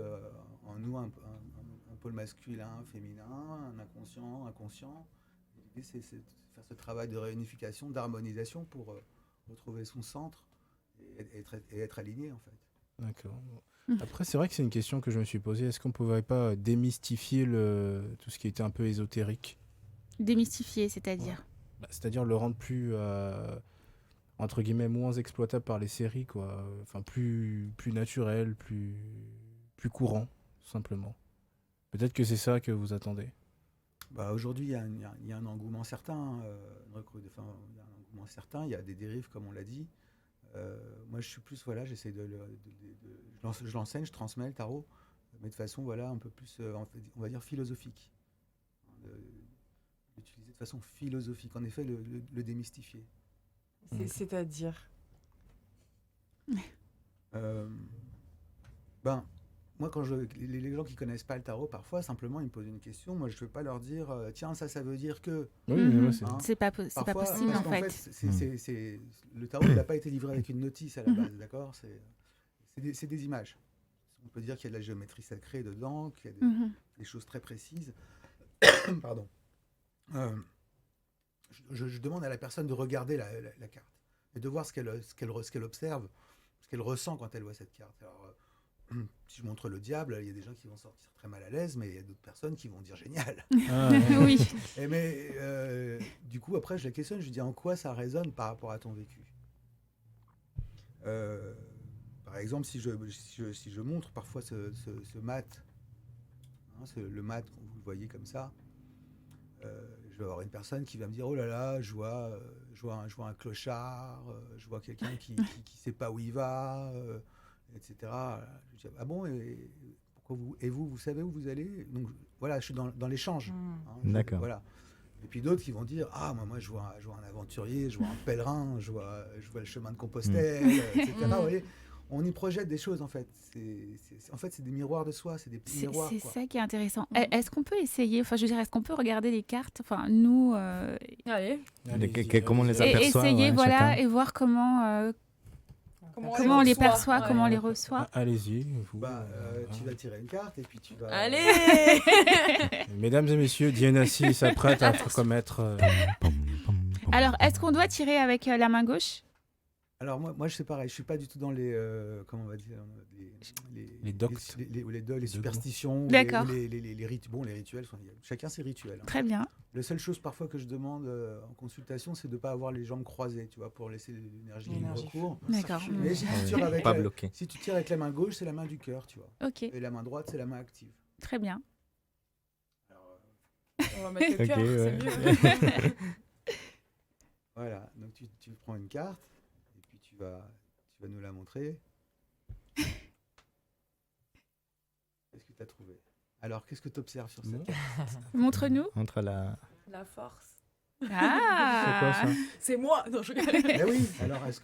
S6: en nous un pôle masculin, féminin, un inconscient, inconscient. L'idée, c'est de faire ce travail de réunification, d'harmonisation pour retrouver son centre et être aligné, en fait.
S3: D'accord. Après, c'est vrai que c'est une question que je me suis posée. Est-ce qu'on ne pouvait pas démystifier tout ce qui était un peu ésotérique ?
S1: Démystifier, c'est-à-dire
S3: c'est-à-dire le rendre plus, entre guillemets, moins exploitable par les séries, quoi. Enfin, plus naturel, plus courant, simplement. Peut-être que c'est ça que vous attendez.
S6: Aujourd'hui, il y a un engouement certain. Il y a des dérives, comme on l'a dit. Moi, je suis plus, j'essaie je l'enseigne, je transmets le tarot, mais de façon, un peu plus, on va dire, philosophique. L'utiliser de façon philosophique, en effet, le démystifier.
S5: C'est-à-dire
S6: moi, quand les gens qui ne connaissent pas le tarot, parfois, simplement, ils me posent une question. Moi, je ne veux pas leur dire tiens, ça veut dire que.
S3: Oui, mais
S1: c'est pas possible, en fait.
S6: Le tarot, il n'a pas été livré avec une notice à la base, d'accord ? C'est des images. On peut dire qu'il y a de la géométrie sacrée dedans, qu'il y a des choses très précises. Pardon. Je demande à la personne de regarder la carte et de voir ce qu'elle observe, ce qu'elle ressent quand elle voit cette carte. Alors, si je montre le diable, il y a des gens qui vont sortir très mal à l'aise, mais il y a d'autres personnes qui vont dire génial.
S1: Oui.
S6: Mais du coup, après, je la questionne, je lui dis en quoi ça résonne par rapport à ton vécu. Par exemple, si je montre parfois ce mat, le mat, vous le voyez comme ça, je vais avoir une personne qui va me dire oh là là, je vois un clochard, je vois quelqu'un qui sait pas où il va, etc. Je dis ah bon, et pourquoi vous savez où vous allez? Donc voilà, je suis dans l'échange.
S4: D'accord.
S6: Voilà. Et puis d'autres qui vont dire ah moi je vois un aventurier, je vois un pèlerin, je vois le chemin de Compostelle, etc. Vous voyez, on y projette des choses en fait. En fait, c'est des miroirs de soi, c'est des petits miroirs.
S1: C'est
S6: quoi.
S1: ça qui est intéressant. Est-ce qu'on peut essayer, enfin je veux dire, est-ce qu'on peut regarder les cartes, enfin nous,
S2: Allez.
S4: Comment on les
S1: et
S4: aperçoit,
S1: essayer,
S4: ouais,
S1: voilà,
S4: chacun.
S1: et voir comment on les perçoit, comment on les reçoit.
S3: Allez-y. Vous,
S6: Tu vas tirer une carte et puis tu vas.
S2: Allez.
S3: Mesdames et messieurs, Dienassi s'apprête à commettre.
S1: Alors, est-ce qu'on doit tirer avec la main gauche?
S6: Alors moi c'est pareil, je suis pas du tout dans les comment on va dire
S3: Les doctes.
S6: les superstitions, ou
S1: D'accord.
S6: les rituels. Bon, les rituels sont chacun ses rituels.
S1: Très bien.
S6: La seule chose parfois que je demande en consultation, c'est de pas avoir les jambes croisées, tu vois, pour laisser l'énergie libre cours.
S1: D'accord.
S6: Mais si tu tires avec
S4: Pas bloqué.
S6: si tu tires avec la main gauche, c'est la main du cœur, tu vois.
S1: Ok,
S6: Et la main droite, c'est la main active.
S1: très bien.
S2: On va mettre le
S4: Ok,
S2: cœur,
S4: ouais.
S2: c'est mieux.
S6: Voilà, donc tu prends une carte et puis tu vas nous la montrer. Qu'est-ce que tu as trouvé? Alors, qu'est-ce que tu observes sur cette carte?
S1: Montre-nous.
S4: Entre la...
S2: La force.
S1: Ah.
S3: C'est quoi ça?
S2: C'est moi. Non, je rigole.
S6: Eh oui, alors moi je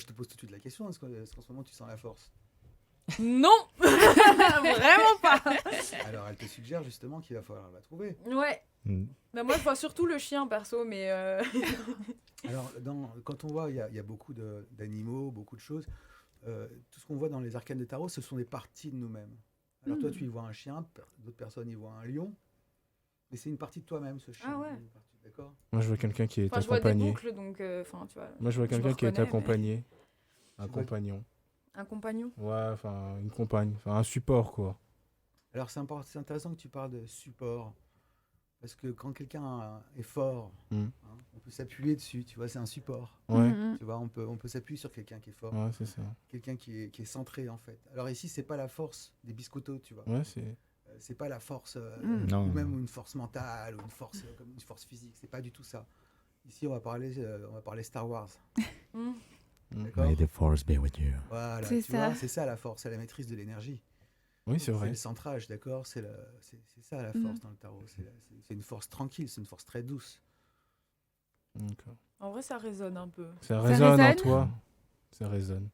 S6: te pose tout de suite la question, est-ce qu'en ce moment tu sens la force?
S2: Non. Vraiment pas.
S6: Alors elle te suggère justement qu'il va falloir la trouver.
S2: Ouais.
S4: Mm.
S2: Bah, moi, je vois surtout le chien, perso, mais...
S6: Alors quand on voit, il y a beaucoup d'animaux, beaucoup de choses. Tout ce qu'on voit dans les arcanes de tarot, ce sont des parties de nous-mêmes. Alors toi tu y vois un chien, d'autres personnes y voient un lion, mais c'est une partie de toi-même ce chien.
S2: Ah ouais.
S6: Une partie, d'accord.
S3: Moi, je vois quelqu'un qui est
S2: Enfin, je vois des
S3: accompagné.
S2: boucles, donc... Enfin, tu vois...
S3: Moi, je vois
S2: je me
S3: quelqu'un qui est
S2: reconnais, mais-
S3: accompagné. Un
S6: C'est quoi?
S3: compagnon.
S2: Un compagnon.
S3: Ouais, enfin, une compagne. Enfin, un support, quoi.
S6: Alors c'est intéressant que tu parles de support, parce que quand quelqu'un est fort,
S3: Mm.
S6: on peut s'appuyer dessus, tu vois, c'est un support.
S3: Ouais,
S1: Mhm.
S6: Tu vois, on peut s'appuyer sur quelqu'un qui est fort,
S3: ouais, c'est ça.
S6: quelqu'un qui est centré en fait. Alors ici, c'est pas la force des biscottos, tu vois.
S3: Ouais, c'est.
S6: C'est pas la force,
S4: Non,
S6: ou même
S4: non.
S6: une force mentale, ou une force, comme une force physique, c'est pas du tout ça. Ici, on va parler Star Wars.
S2: Mm.
S6: D'accord.
S4: May the force be with you.
S6: Voilà,
S1: C'est
S6: tu
S1: ça.
S6: vois, c'est ça la force, c'est la maîtrise de l'énergie.
S3: Oui, c'est
S6: C'est
S3: vrai.
S6: le centrage, d'accord. C'est ça la force dans le tarot. C'est une force tranquille, c'est une force très douce.
S3: D'accord.
S2: En vrai, ça résonne un peu.
S3: Ça résonne en
S1: résonne
S3: toi. Ça résonne.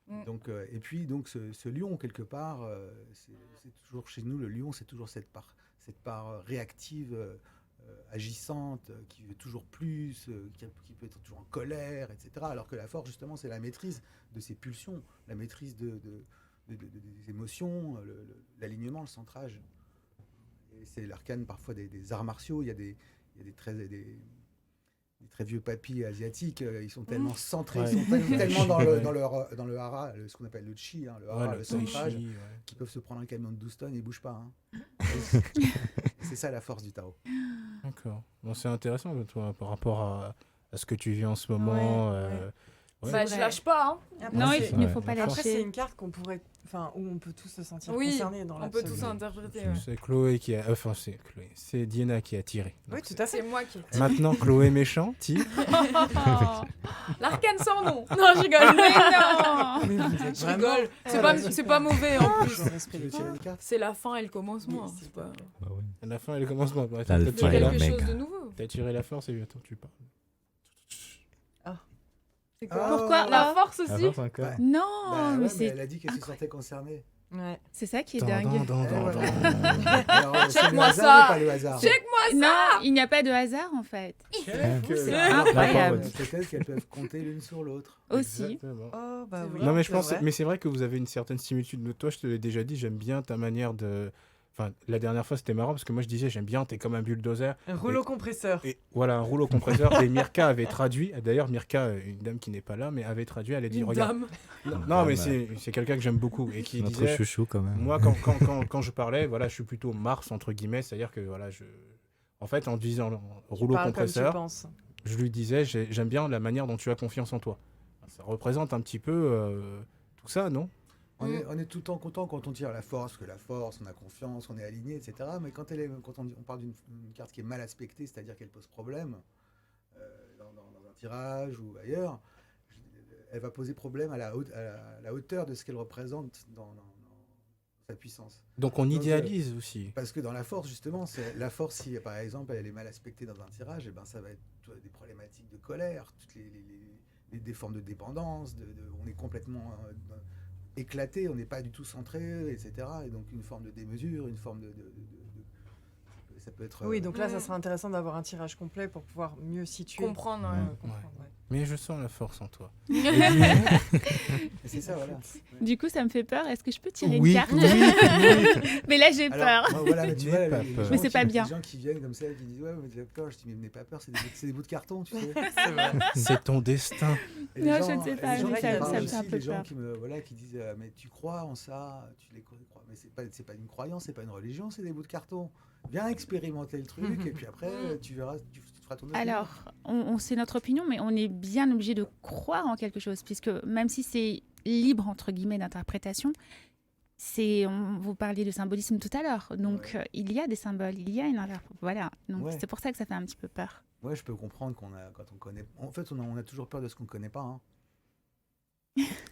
S2: Mm.
S6: Donc, et puis, donc, ce lion, quelque part, c'est toujours chez nous, le lion, c'est toujours cette part réactive, agissante, qui veut toujours plus, qui peut être toujours en colère, etc. Alors que la force, justement, c'est la maîtrise de ses pulsions, la maîtrise des émotions, l'alignement, le centrage. Et c'est l'arcane, parfois, des arts martiaux. Il y a des très vieux papis asiatiques, ils sont tellement centrés,
S3: Ouais.
S6: ils sont
S3: Ouais.
S6: tellement dans
S3: Ouais.
S6: le hara, ce qu'on appelle le chi, hein, le
S3: Ouais,
S6: hara,
S3: le
S6: le
S3: tai
S6: centrage,
S3: chi, ouais.
S6: qui peuvent se prendre un camion de 12 tonnes et ils bougent pas. Hein. C'est ça la force du tarot.
S3: D'accord. Bon, c'est intéressant, toi, par rapport à ce que tu vis en ce moment.
S2: Ouais.
S3: Ouais.
S2: Bah,
S1: C'est
S2: je
S1: vrai.
S2: lâche pas, hein.
S5: Après,
S1: Non,
S5: c'est-
S1: il ne faut pas
S3: la force.
S5: Après, c'est
S1: lâcher.
S5: une carte qu'on pourrait, enfin, où on peut tous se sentir
S2: Oui,
S5: concernés dans
S2: on peut
S5: l'absolu.
S2: tous interpréter. Ouais.
S3: C'est Chloé qui a. Enfin, c'est Chloé. C'est Diana qui a tiré.
S5: Oui,
S3: Donc,
S5: tout à fait.
S2: C'est moi qui...
S3: Maintenant, Chloé méchant tire.
S2: L'arcane sans nom. Non, je rigole.
S1: Mais non.
S5: Mais vous êtes
S2: Je
S5: vraiment-
S2: rigole. C'est
S5: Ah,
S2: pas,
S5: bah,
S2: c'est pas mauvais, en plus.
S5: Je respecte.
S6: Tu veux tirer une carte?
S2: C'est la fin et le commencement.
S5: Oui,
S2: c'est
S5: c'est
S2: pas...
S5: pas-
S4: Bah oui.
S3: À la fin et le commencement. Bah,
S4: L'alpha
S3: t'as
S4: et
S3: tiré,
S4: la
S2: quelque
S4: méga.
S2: chose de nouveau.
S3: t'as tiré la force et puis attends, tu parles.
S2: C'est
S6: Ah.
S2: quoi
S1: Pourquoi
S2: La force
S4: La
S2: aussi
S4: force encore.
S6: Ouais.
S1: Non,
S6: Bah ouais,
S1: mais
S6: mais
S1: c'est
S6: elle a dit qu'elle se sentait concernée.
S5: Ouais.
S1: c'est ça qui est
S3: Dan,
S1: dingue.
S3: dan, dan,
S6: Eh,
S3: dan,
S6: voilà.
S3: dan.
S6: Alors, c'est le
S2: Check-moi
S6: hasard
S2: ça.
S6: ou pas le hasard?
S2: Check-moi
S1: Non, il n'y a pas de hasard en fait.
S6: Que-
S1: Incroyable.
S6: Peut-être qu'elles peuvent compter l'une sur l'autre.
S1: Aussi.
S3: Exactement.
S5: Oh, bah
S2: C'est
S5: oui.
S2: vrai.
S3: Non, mais je
S5: c'est
S3: pense,
S5: vrai.
S3: mais c'est vrai que vous avez une certaine similitude. Toi, je te l'ai déjà dit, j'aime bien ta manière de. Enfin, la dernière fois, c'était marrant parce que moi, je disais, j'aime bien, t'es comme un bulldozer.
S5: Un rouleau compresseur.
S3: Et voilà, un rouleau compresseur. Et Mirka avait traduit. D'ailleurs, Mirka, une dame qui n'est pas là, mais avait traduit. Elle a dit,
S2: Une
S3: regarde.
S2: dame.
S3: Non, mais
S4: Dame.
S3: c'est quelqu'un que j'aime beaucoup et qui
S4: Notre
S3: disait.
S4: chouchou quand même.
S3: Moi, quand je parlais, voilà, je suis plutôt Mars entre guillemets, c'est-à-dire que voilà, en fait, en disant rouleau
S5: Parle comme tu
S3: compresseur,
S5: penses.
S3: je lui disais, j'aime bien la manière dont tu as confiance en toi. Ça représente un petit peu tout ça, non?
S6: On est tout le temps content quand on tire la force, que la force, on a confiance, on est aligné, etc. Mais quand on parle d'une carte qui est mal aspectée, c'est-à-dire qu'elle pose problème dans un tirage ou ailleurs, elle va poser problème à la hauteur de ce qu'elle représente dans sa puissance.
S3: Donc on
S6: Donc,
S3: idéalise aussi.
S6: Parce que dans la force, justement, la force, si par exemple elle est mal aspectée dans un tirage, eh ben, ça va être des problématiques de colère, toutes des formes de dépendance, on est complètement éclaté, on n'est pas du tout centré, etc. Et donc une forme de démesure, une forme de ça peut être...
S5: Oui, donc là, ça serait intéressant d'avoir un tirage complet pour pouvoir mieux situer.
S2: Comprendre.
S3: Ouais. Mais je sens la force en toi.
S6: C'est ça, voilà.
S1: Du coup, ça me fait peur. Est-ce que je peux tirer
S3: Oui,
S1: une carte
S3: oui.
S1: Mais là, j'ai peur.
S6: Voilà, mais tu
S3: N'aie
S6: vois,
S3: pas
S6: les
S3: peur.
S6: gens
S1: Mais c'est pas bien.
S6: Les gens qui viennent comme ça, qui disent ouais, mais d'accord, je dis mais n'aie pas peur, c'est des bouts de carton, tu sais.
S5: C'est vrai.
S3: C'est ton destin.
S6: Et
S1: Non,
S6: les
S1: je ne sais pas,
S6: les gens
S5: mais
S6: qui
S5: ça me
S6: parlent
S5: fait
S6: aussi,
S1: un peu
S6: les gens
S1: peur.
S6: qui disent mais tu crois en ça, tu les crois, mais c'est pas une croyance, c'est pas une religion, c'est des bouts de carton. Viens expérimenter le truc et puis après tu verras, tu feras ton opinion.
S1: Alors, c'est notre opinion, mais on est bien obligé de croire en quelque chose, puisque même si c'est libre, entre guillemets, d'interprétation, vous parliez de symbolisme tout à l'heure, donc il y a des symboles, il y a une interprétation. Voilà, donc c'est pour ça que ça fait un petit peu peur.
S6: Ouais, je peux comprendre quand on connaît... En fait, on a toujours peur de ce qu'on ne connaît pas. Hein.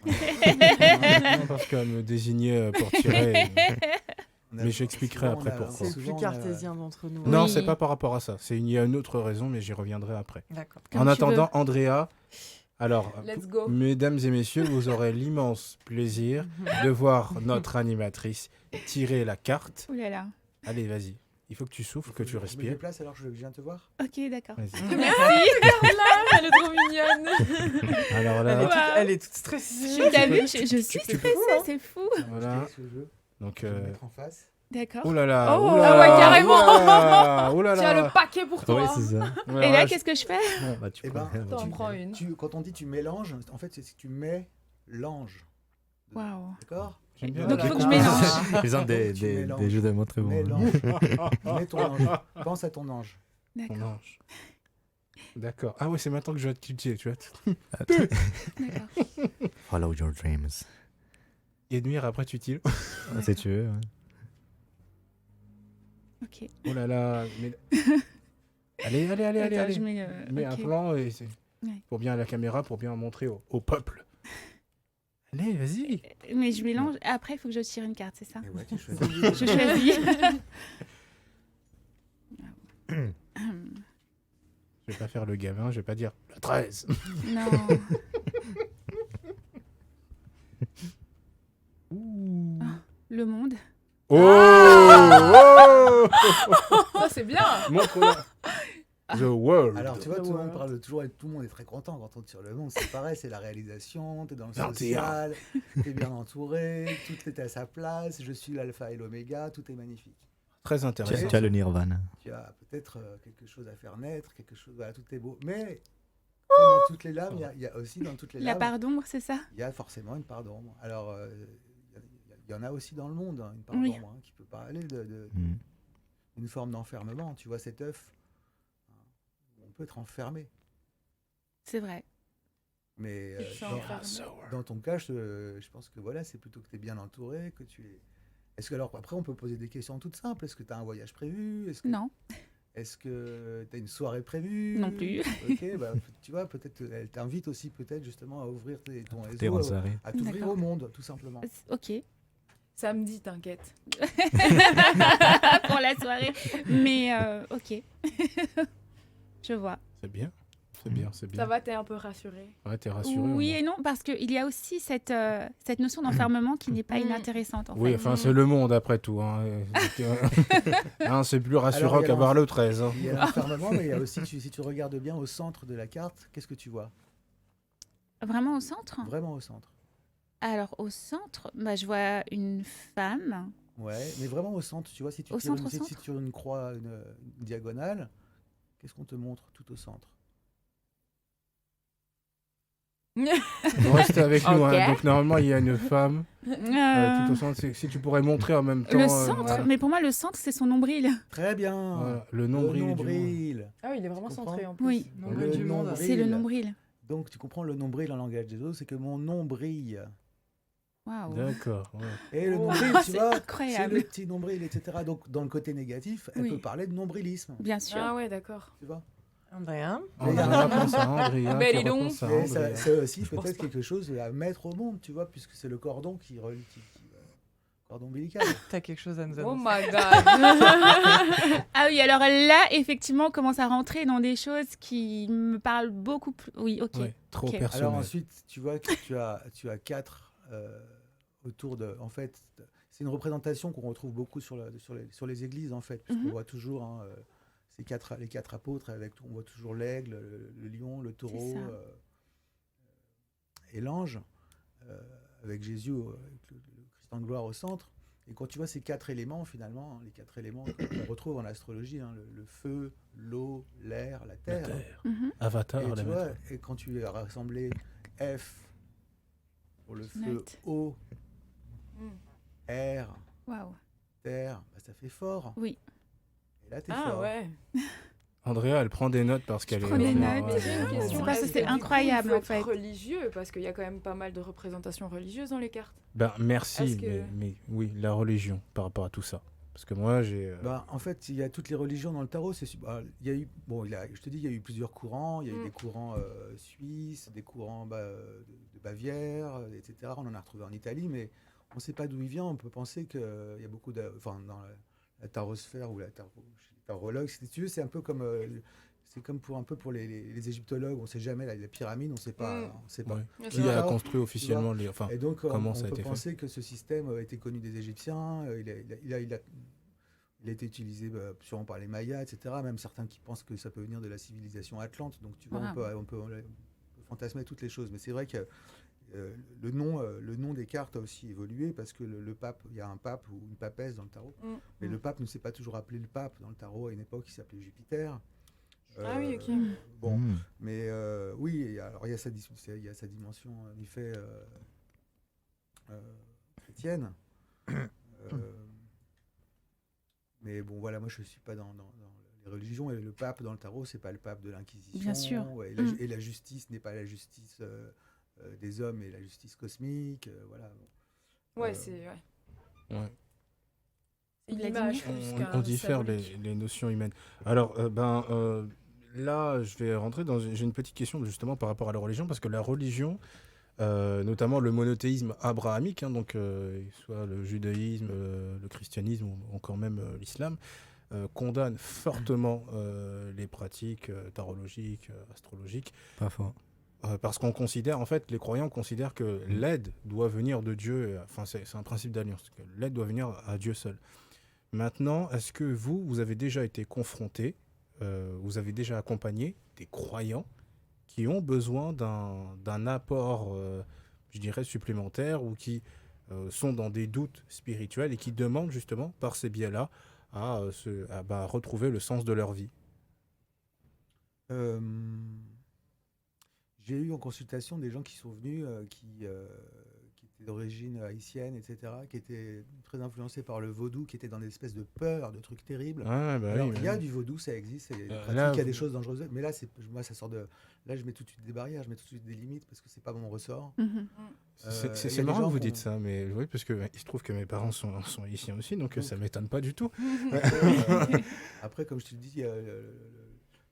S3: Non, parce qu'elle me désignait pour tirer. Mais j'expliquerai après pourquoi.
S5: C'est le plus cartésien d'entre nous.
S3: Non,
S1: Oui.
S3: c'est pas par rapport à ça. Il y a une autre raison, mais j'y reviendrai après.
S5: D'accord.
S1: Comme
S3: En
S1: tu
S3: attendant, Andrea, alors,
S2: Let's go.
S3: mesdames et messieurs, vous aurez l'immense plaisir de voir notre animatrice tirer la carte.
S1: Ouh là là.
S3: Allez, vas-y. Il faut que tu souffles, que tu
S6: Je me
S3: respires.
S6: déplace alors que je viens te voir.
S1: Ok, d'accord.
S3: Vas-y.
S1: Merci.
S2: Elle est trop mignonne.
S3: Alors là,
S5: Elle est toute stressée.
S1: T'as vu, je suis stressée, c'est fou.
S3: voilà.
S6: Je te laisse le jeu.
S3: Donc,
S6: Je vais me mettre en face.
S1: D'accord.
S3: oh là là,
S1: Oh,
S3: oh là
S2: ah
S3: là,
S2: ouais, carrément.
S3: oh là là, oh là
S2: Tu as
S3: là.
S2: le paquet pour toi.
S4: Oui, c'est ça.
S3: Ouais,
S1: Et là,
S3: ouais,
S1: qu'est-ce que je fais
S4: Bah, tu
S6: Eh ben,
S4: prends-
S2: T'en prends une.
S6: Quand on dit tu mélanges, en fait, c'est si tu mets l'ange.
S1: Waouh.
S6: D'accord.
S3: j'aime bien
S1: Donc,
S3: la
S1: il faut que je
S3: découverte.
S1: mélange.
S4: Ils ont
S6: Tu mélanges.
S4: des jeux de mots très bons.
S6: Mélange. Mets ton ange. Pense à ton ange.
S3: Ton
S1: D'accord.
S3: ange. D'accord. Ah ouais, c'est maintenant que je vais te tuer, tu vois.
S1: D'accord.
S4: Follow your dreams.
S3: Et nuire, après tu tires.
S4: Si tu veux. Ouais.
S1: Ok.
S3: Oh là là. Mais... allez, allez, allez, allez.
S1: Attends,
S3: allez.
S1: je mets le...
S3: Mets un
S1: ok.
S3: plan et c'est
S1: Ouais.
S3: pour bien à la caméra, pour bien montrer au peuple. Allez, vas-y.
S1: Mais je mélange. Après, il faut que je tire une carte, c'est ça
S6: Et ouais, tu choisis.
S1: Je choisis.
S3: Je vais pas faire le gamin, je vais pas dire la 13.
S1: Non.
S3: Ouh.
S1: Le monde.
S3: Oh, oh
S2: Ça, c'est bien.
S3: Montre-la. The world.
S6: Alors, tu vois,
S5: The
S6: tout le monde
S5: world.
S6: parle toujours et tout le monde est très content quand on tire le monde. C'est pareil, c'est la réalisation, t'es dans le
S3: 21.
S6: social, t'es bien entouré, tout est à sa place, je suis l'alpha et l'oméga, tout est magnifique.
S3: Très
S4: Tu
S3: intéressant.
S4: as le Nirvana.
S6: Tu as peut-être quelque chose à faire naître, quelque chose, voilà, tout est beau. Mais, comme dans toutes les lames, il y a aussi dans toutes les
S1: La
S6: lames,
S1: part d'ombre, c'est ça
S6: il y a forcément une part d'ombre. Alors, il y en a aussi dans le monde, hein, une part
S1: Oui.
S6: d'ombre, hein, qui peut parler
S4: Mm.
S6: d'une forme d'enfermement. Tu vois cet œuf, on peut être enfermé.
S1: C'est vrai.
S6: Mais
S2: Je suis
S6: dans,
S2: enfermée.
S6: dans ton cas, je pense que voilà, c'est plutôt que tu es bien entouré, que tu es... Est-ce que, alors, après, on peut poser des questions toutes simples. Est-ce que tu as un voyage prévu?
S1: Non.
S6: Est-ce que tu as une soirée prévue?
S1: Non plus.
S6: Ok, bah, tu vois, peut-être elle t'invite aussi, peut-être justement, à ouvrir ton
S4: Des
S6: réseau,
S4: bonnes soirées.
S6: à t'ouvrir
S1: D'accord.
S6: au monde, tout simplement.
S1: Ok.
S2: Samedi, t'inquiète.
S1: Pour la soirée. Mais ok. Je vois.
S3: C'est bien. C'est bien, c'est bien.
S2: Ça va, t'es un peu rassurée.
S3: Ouais, t'es rassuré. au
S1: Oui
S3: moins.
S1: et non, parce qu'il y a aussi cette notion d'enfermement qui n'est pas inintéressante. En
S3: Oui,
S1: fait.
S3: enfin, c'est le monde après tout. Hein. Hein, c'est plus rassurant
S6: Alors, il y a
S3: qu'avoir le 13. Hein.
S6: Il y a l'enfermement, mais il y a aussi, si tu regardes bien au centre de la carte, qu'est-ce que tu vois?
S1: Vraiment au centre?
S6: Vraiment au centre.
S1: Alors au centre, bah, je vois une femme.
S6: Ouais, mais vraiment au centre, tu vois, si tu
S1: Au
S6: tires
S1: centre, au
S6: si
S1: centre
S6: tu tires une croix, une diagonale, qu'est-ce qu'on te montre tout au centre?
S3: Restez avec nous.
S2: Ok.
S3: Hein. Donc, normalement, il y a une femme. Tout
S1: Euh,
S3: au centre, si tu pourrais montrer en même temps.
S1: le centre,
S3: voilà.
S1: mais pour moi le centre c'est son nombril.
S6: Très bien.
S3: Voilà, le
S6: Le
S3: nombril. du monde.
S6: nombril.
S2: Ah oui, il est vraiment
S6: Tu
S2: centré
S6: comprends
S2: en plus.
S1: Oui,
S5: Nombril du monde.
S6: nombril.
S1: c'est le nombril.
S6: Donc tu comprends le nombril en langage des autres, c'est que mon nom brille.
S1: Waouh.
S3: D'accord. Ouais.
S6: Et le
S2: Oh,
S6: nombril, tu
S1: c'est
S6: vois, c'est
S1: incroyable.
S6: le petit nombril, etc. Donc dans le côté négatif, elle
S1: Oui.
S6: peut parler de nombrilisme,
S1: Bien sûr.
S2: Ah ouais, d'accord.
S6: tu vois.
S5: Andrea.
S3: Andrea pense à Andrea.
S2: Mais
S3: qui
S2: dis donc.
S3: repense à
S6: Mais
S3: Andrea.
S6: c'est aussi
S2: pense
S6: peut-être
S2: pas.
S6: quelque chose à mettre au monde, tu vois, puisque c'est le cordon qui relie. cordon ombilical.
S5: T'as quelque chose à nous
S2: Oh
S5: annoncer?
S2: my god.
S1: Ah oui, alors là, effectivement, on commence à rentrer dans des choses qui me parlent beaucoup plus. Oui, ok.
S3: Ouais, trop
S1: Ok.
S3: personnel.
S6: Alors ensuite, tu vois que tu as 4 autour de... En fait, c'est une représentation qu'on retrouve beaucoup sur les églises, en fait, puisqu'on voit toujours les 4 apôtres, on voit toujours l'aigle, le lion, le taureau et l'ange, avec Jésus, avec le Christ en gloire au centre. Et quand tu vois ces 4 éléments, finalement, les 4 éléments qu'on retrouve en astrologie, le feu, l'eau, l'air, la terre.
S3: Avatar,
S6: Et
S3: la
S6: tu vois,
S3: maître.
S6: et quand tu as rassemblé F pour le feu,
S1: Note.
S6: eau, air,
S1: Waouh.
S6: terre, bah, ça fait fort.
S1: Oui.
S6: Et là, t'es
S2: Ah
S6: fort.
S2: ouais.
S3: Andrea, elle prend des notes parce qu'elle
S1: prends des
S3: vraiment,
S1: notes.
S3: ouais,
S2: J'ai une
S3: vraiment-
S2: question.
S1: C'est parce que
S2: Est-ce
S1: c'est
S2: du coup,
S1: incroyable,
S2: il faut
S1: en fait.
S2: être religieux parce qu'il y a quand même pas mal de représentations religieuses dans les cartes.
S3: Ben, merci,
S2: Est-ce que-
S3: mais oui, la religion par rapport à tout ça. Parce que moi, j'ai...
S6: Bah, en fait, il y a toutes les religions dans le tarot. Il y a eu, je te dis, il y a eu plusieurs courants. Il y a eu des courants suisses, des courants de Bavière, etc. On en a retrouvé en Italie, mais on ne sait pas d'où il vient. On peut penser qu'il y a beaucoup dans la tarosphère ou chez les tarologues, si tu veux, c'est un peu comme... c'est comme pour les égyptologues, on ne sait jamais, la pyramide, on ne sait pas. On sait pas.
S3: Ouais.
S2: Ouais,
S3: Qui
S2: c'est
S3: a
S6: vrai.
S3: construit officiellement les... Enfin,
S6: Et donc,
S3: comment
S6: on
S3: ça a
S6: peut
S3: été fait?
S6: penser que ce système a été connu des Égyptiens, il a été utilisé sûrement par les Mayas, etc. Même certains qui pensent que ça peut venir de la civilisation atlante. Donc, tu vois,
S1: Wow.
S6: on peut fantasmer toutes les choses. Mais c'est vrai que le nom des cartes a aussi évolué parce que le pape, il y a un pape ou une papesse dans le tarot. Mais le pape ne s'est pas toujours appelé le pape. Dans le tarot, à une époque, il s'appelait Jupiter.
S2: Ah oui, ok.
S6: Bon, mais oui, alors il y a sa dimension en effet chrétienne. Mais bon, voilà, moi je suis pas dans les religions et le pape dans le tarot, c'est pas le pape de l'Inquisition.
S1: Bien sûr.
S6: Et la justice n'est pas la justice des hommes et la justice cosmique. Voilà.
S2: Ouais, c'est
S3: Ouais.
S2: c'est
S1: Il a dit
S2: l'image
S1: oui.
S2: plus qu'un
S3: On diffère
S2: symbolique.
S3: les notions humaines. Alors, là, je vais rentrer dans... J'ai une petite question justement par rapport à la religion, parce que la religion, notamment le monothéisme abrahamique, hein, donc soit le judaïsme, le christianisme ou encore même l'islam, condamne fortement les pratiques tarologiques, astrologiques,
S4: Pas faux.
S3: parce qu'on considère, en fait, les croyants considèrent que l'aide doit venir de Dieu, enfin c'est un principe d'alliance, que l'aide doit venir à Dieu seul. Maintenant, est-ce que vous avez déjà été confronté, vous avez déjà accompagné des croyants qui ont besoin d'un apport, je dirais, supplémentaire, ou qui sont dans des doutes spirituels et qui demandent justement, par ces biais-là, à retrouver le sens de leur vie?
S6: J'ai eu en consultation des gens qui sont venus, qui étaient d'origine haïtienne, etc., qui étaient très influencés par le vaudou, qui étaient dans des espèces de peurs, de trucs terribles.
S3: Ah, bah
S6: Alors,
S3: oui,
S6: il y a
S3: oui.
S6: du vaudou, ça existe, c'est pratique,
S3: là,
S6: il y a des
S3: vous-
S6: choses dangereuses, mais là, moi, ça sort de... Là, je mets tout de suite des barrières, je mets tout de suite des limites, parce que c'est pas mon ressort.
S3: C'est
S6: il y a
S3: c'est
S6: des
S3: marrant
S6: gens
S3: que vous
S6: qui
S3: dites
S6: ont-
S3: ça, mais oui, parce que il se trouve que mes parents sont haïtiens aussi, donc ça m'étonne pas du tout.
S6: Après, comme je te le dis,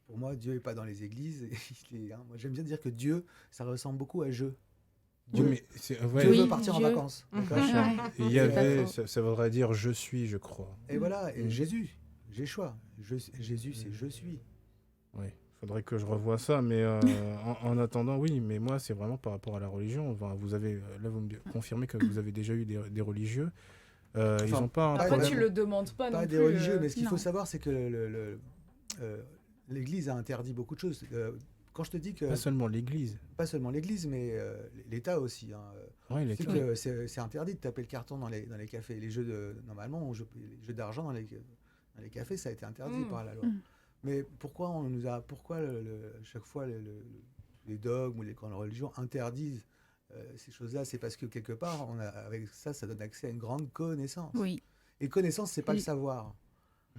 S6: pour moi, Dieu n'est pas dans les églises. Moi, j'aime bien dire que Dieu, ça ressemble beaucoup à jeu.
S3: Oui,
S6: Dieu,
S3: mais ouais,
S6: Dieu
S1: Oui,
S6: veut partir en
S1: Dieu.
S6: vacances. d'accord
S1: Ouais.
S3: il y
S1: C'est pas
S3: avait,
S1: faux.
S3: ça voudrait dire je suis, je crois.
S6: Et voilà, et
S3: Mhm.
S6: Jésus, j'ai choix. Jésus, c'est je suis.
S3: Oui, faudrait que je revoie ça, mais en attendant, oui, mais moi, c'est vraiment par rapport à la religion. Enfin, vous avez, là, vous me confirmez que vous avez déjà eu des religieux. Ils n'ont pas un
S2: Après,
S3: problème.
S2: tu le demandes pas non
S6: Pas
S2: plus.
S6: des religieux, mais ce qu'il
S1: non.
S6: faut savoir, c'est que l'Église a interdit beaucoup de choses. Quand je te dis que,
S3: Pas seulement l'Église.
S6: pas seulement l'Église, mais l'État aussi. Hein.
S3: Oui,
S6: Tu
S3: les
S6: sais que c'est interdit de taper le carton dans les cafés. Normalement, les jeux d'argent dans les cafés, ça a été interdit par la loi. Mais pourquoi chaque fois les dogmes ou les grandes religions interdisent ces choses-là? C'est parce que quelque part, avec ça donne accès à une grande connaissance.
S1: Oui.
S6: Et connaissance, c'est pas le
S1: Oui.
S6: savoir.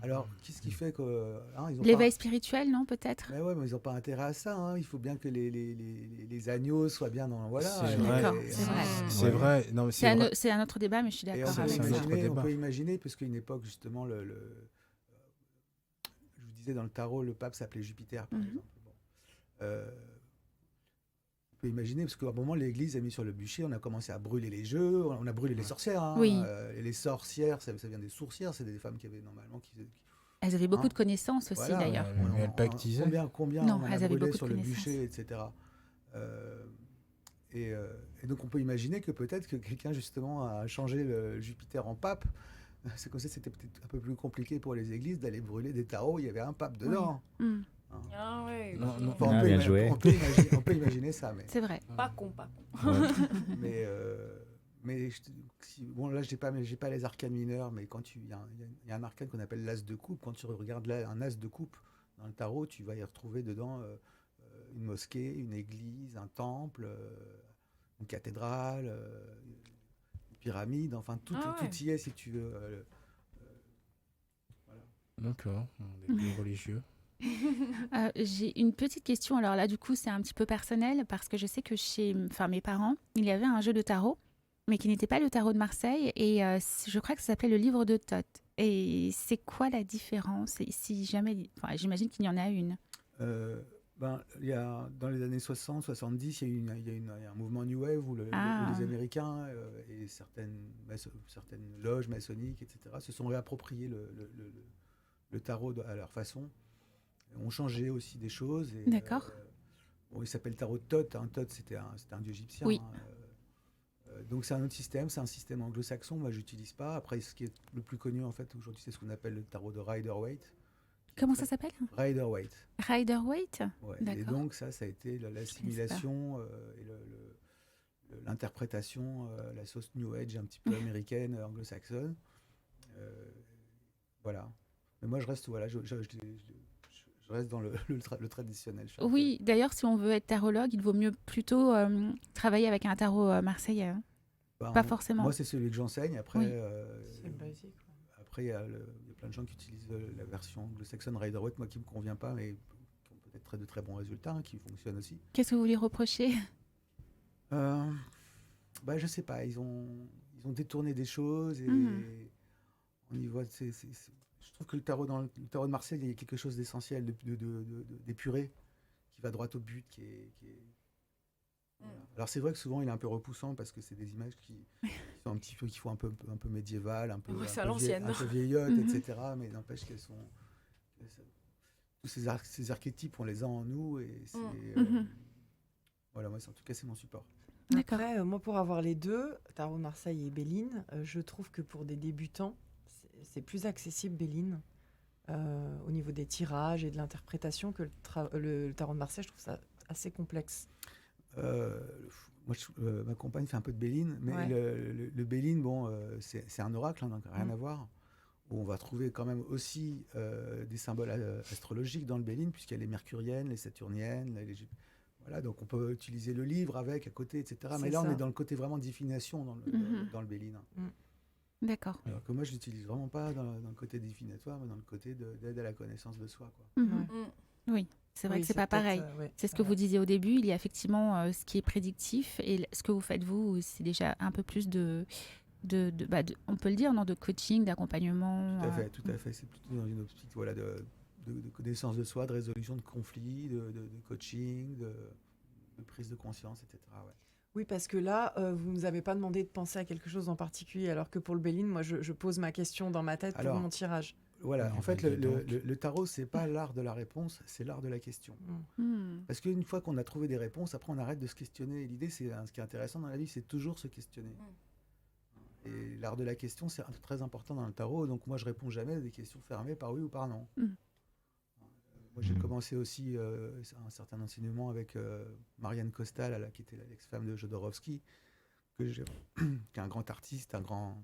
S6: Alors, qu'est-ce qui fait que ils ont
S1: L'éveil
S6: pas...
S1: spirituel, non, peut-être?
S6: Mais ouais, mais ils n'ont pas intérêt à ça. Hein. Il faut bien que les agneaux soient bien dans... Voilà.
S3: C'est
S6: Et-
S3: vrai.
S1: D'accord,
S6: et-
S1: c'est vrai.
S3: C'est
S6: Ouais.
S3: vrai. Non, mais c'est vrai.
S1: C'est un autre débat, mais je suis
S6: Et
S1: d'accord
S3: C'est
S1: avec
S3: un
S1: ça.
S3: autre débat.
S6: on peut imaginer, parce qu'à une époque, justement, je vous disais, dans le tarot, le pape s'appelait Jupiter, par exemple. Bon. peut imaginer, parce qu'à un moment, l'Église a mis sur le bûcher, on a commencé à brûler les jeux, on a brûlé les sorcières. Hein,
S1: Oui.
S6: Et les sorcières, ça vient des sourcières, c'est des femmes qui avaient normalement...
S1: Elles avaient beaucoup de connaissances aussi,
S6: Voilà,
S1: d'ailleurs.
S3: Mais elles pactisaient.
S6: Combien
S1: Non,
S6: on en
S1: elles
S6: a
S1: avaient
S6: brûlé
S1: beaucoup de
S6: sur le
S1: connaissances.
S6: bûcher, etc. Et donc on peut imaginer que peut-être que quelqu'un justement a changé le Jupiter en pape. C'est comme ça, c'était peut-être un peu plus compliqué pour les églises d'aller brûler des tarots. Il y avait un pape dedans.
S1: Mm.
S6: Hein.
S2: Ah ouais.
S3: Non,
S2: ok.
S3: non.
S6: Enfin,
S4: Ah, bien joué.
S6: on peut imaginer ça, mais
S1: C'est vrai.
S2: Pas con.
S6: mais bon là j'ai pas les arcanes mineurs, mais quand il y a un arcane qu'on appelle l'as de coupe. Quand tu regardes là un as de coupe dans le tarot, tu vas y retrouver dedans une mosquée, une église, un temple, une cathédrale, une pyramide, enfin tout y est si tu veux. Voilà.
S3: D'accord, des lieux religieux.
S1: J'ai une petite question. Alors là, du coup, c'est un petit peu personnel parce que je sais que chez mes parents, il y avait un jeu de tarot, mais qui n'était pas le tarot de Marseille. Et je crois que ça s'appelait le livre de Thoth. Et c'est quoi la différence? Et si jamais, j'imagine qu'il y en a une.
S6: Il y a, dans les années 60, 70, il y a un mouvement New Wave où les Américains et certaines loges maçonniques, etc., se sont réappropriés le tarot à leur façon. Ont changé aussi des choses. Et,
S1: D'accord.
S6: Bon, il s'appelle tarot de Thoth. Hein. Thoth, c'était un dieu égyptien.
S1: Oui.
S6: Donc c'est un autre système, c'est un système anglo-saxon. Moi, j'utilise pas. Après, ce qui est le plus connu en fait aujourd'hui, c'est ce qu'on appelle le tarot de Rider-Waite.
S1: Comment ça s'appelle?
S6: Rider-Waite.
S1: Rider-Waite.
S6: Ouais.
S1: D'accord.
S6: Et donc ça a été l'assimilation et l'interprétation, la sauce New Age un petit peu américaine, anglo-saxonne. Voilà. Mais moi, je reste je reste dans le traditionnel.
S1: Oui, d'ailleurs, si on veut être tarologue, il vaut mieux plutôt travailler avec un tarot marseillais. Pas forcément.
S6: Moi, c'est celui que j'enseigne. Après,
S5: c'est le basique.
S6: Après, il y a plein de gens qui utilisent la version anglo-saxonne Rider-Waite, moi qui ne me convient pas, mais qui ont peut-être de très bons résultats, hein, qui fonctionnent aussi.
S1: Qu'est-ce que vous lui reprochez?
S6: Je sais pas. Ils ont détourné des choses et on y voit. Je trouve que le tarot de Marseille, il y a quelque chose d'essentiel, d'épuré, qui va droit au but, qui est... Voilà. Alors c'est vrai que souvent il est un peu repoussant parce que c'est des images qui sont un petit peu, qui font un peu médiéval, un peu vieillotte, etc. Mais n'empêche qu'elles sont... Tous ces archétypes, on les a en nous et c'est... Voilà, moi, en tout cas, c'est mon support.
S1: D'accord.
S5: Après, moi, pour avoir les deux, Tarot de Marseille et Béline, je trouve que pour des débutants, c'est plus accessible Béline au niveau des tirages et de l'interprétation que le Tarot de Marseille. Je trouve ça assez complexe.
S6: Moi, ma compagne fait un peu de Béline, mais le Béline, bon, c'est un oracle, hein, donc rien à voir. Où on va trouver quand même aussi des symboles astrologiques dans le Béline, puisqu'il y a les mercuriennes, les saturniennes, voilà, donc on peut utiliser le livre avec, à côté, etc. Mais là, on est dans le côté vraiment divination dans le Béline.
S1: D'accord.
S6: Alors que moi, je l'utilise vraiment pas dans le côté divinatoire, mais dans le côté d'aide à la connaissance de soi, quoi.
S1: Oui, c'est vrai que c'est pas pareil. C'est ce que vous disiez au début. Il y a effectivement ce qui est prédictif et ce que vous faites vous, c'est déjà un peu plus on peut le dire, non, de coaching, d'accompagnement.
S6: Tout à fait. C'est plutôt dans une optique, voilà, de connaissance de soi, de résolution de conflits, de coaching, de prise de conscience, etc. Ouais.
S5: Oui, parce que là, vous ne nous avez pas demandé de penser à quelque chose en particulier, alors que pour le Béline, moi, je pose ma question dans ma tête pour mon tirage.
S6: Voilà, en fait, le tarot, c'est pas l'art de la réponse, c'est l'art de la question. Parce qu'une fois qu'on a trouvé des réponses, après, on arrête de se questionner. Et l'idée, c'est ce qui est intéressant dans la vie, c'est toujours se questionner. Et l'art de la question, c'est très important dans le tarot. Donc, moi, je réponds jamais à des questions fermées par oui ou par non. Moi, j'ai commencé aussi un certain enseignement avec Marianne Costal, qui était l'ex-femme de Jodorowsky, qui est un grand artiste, un grand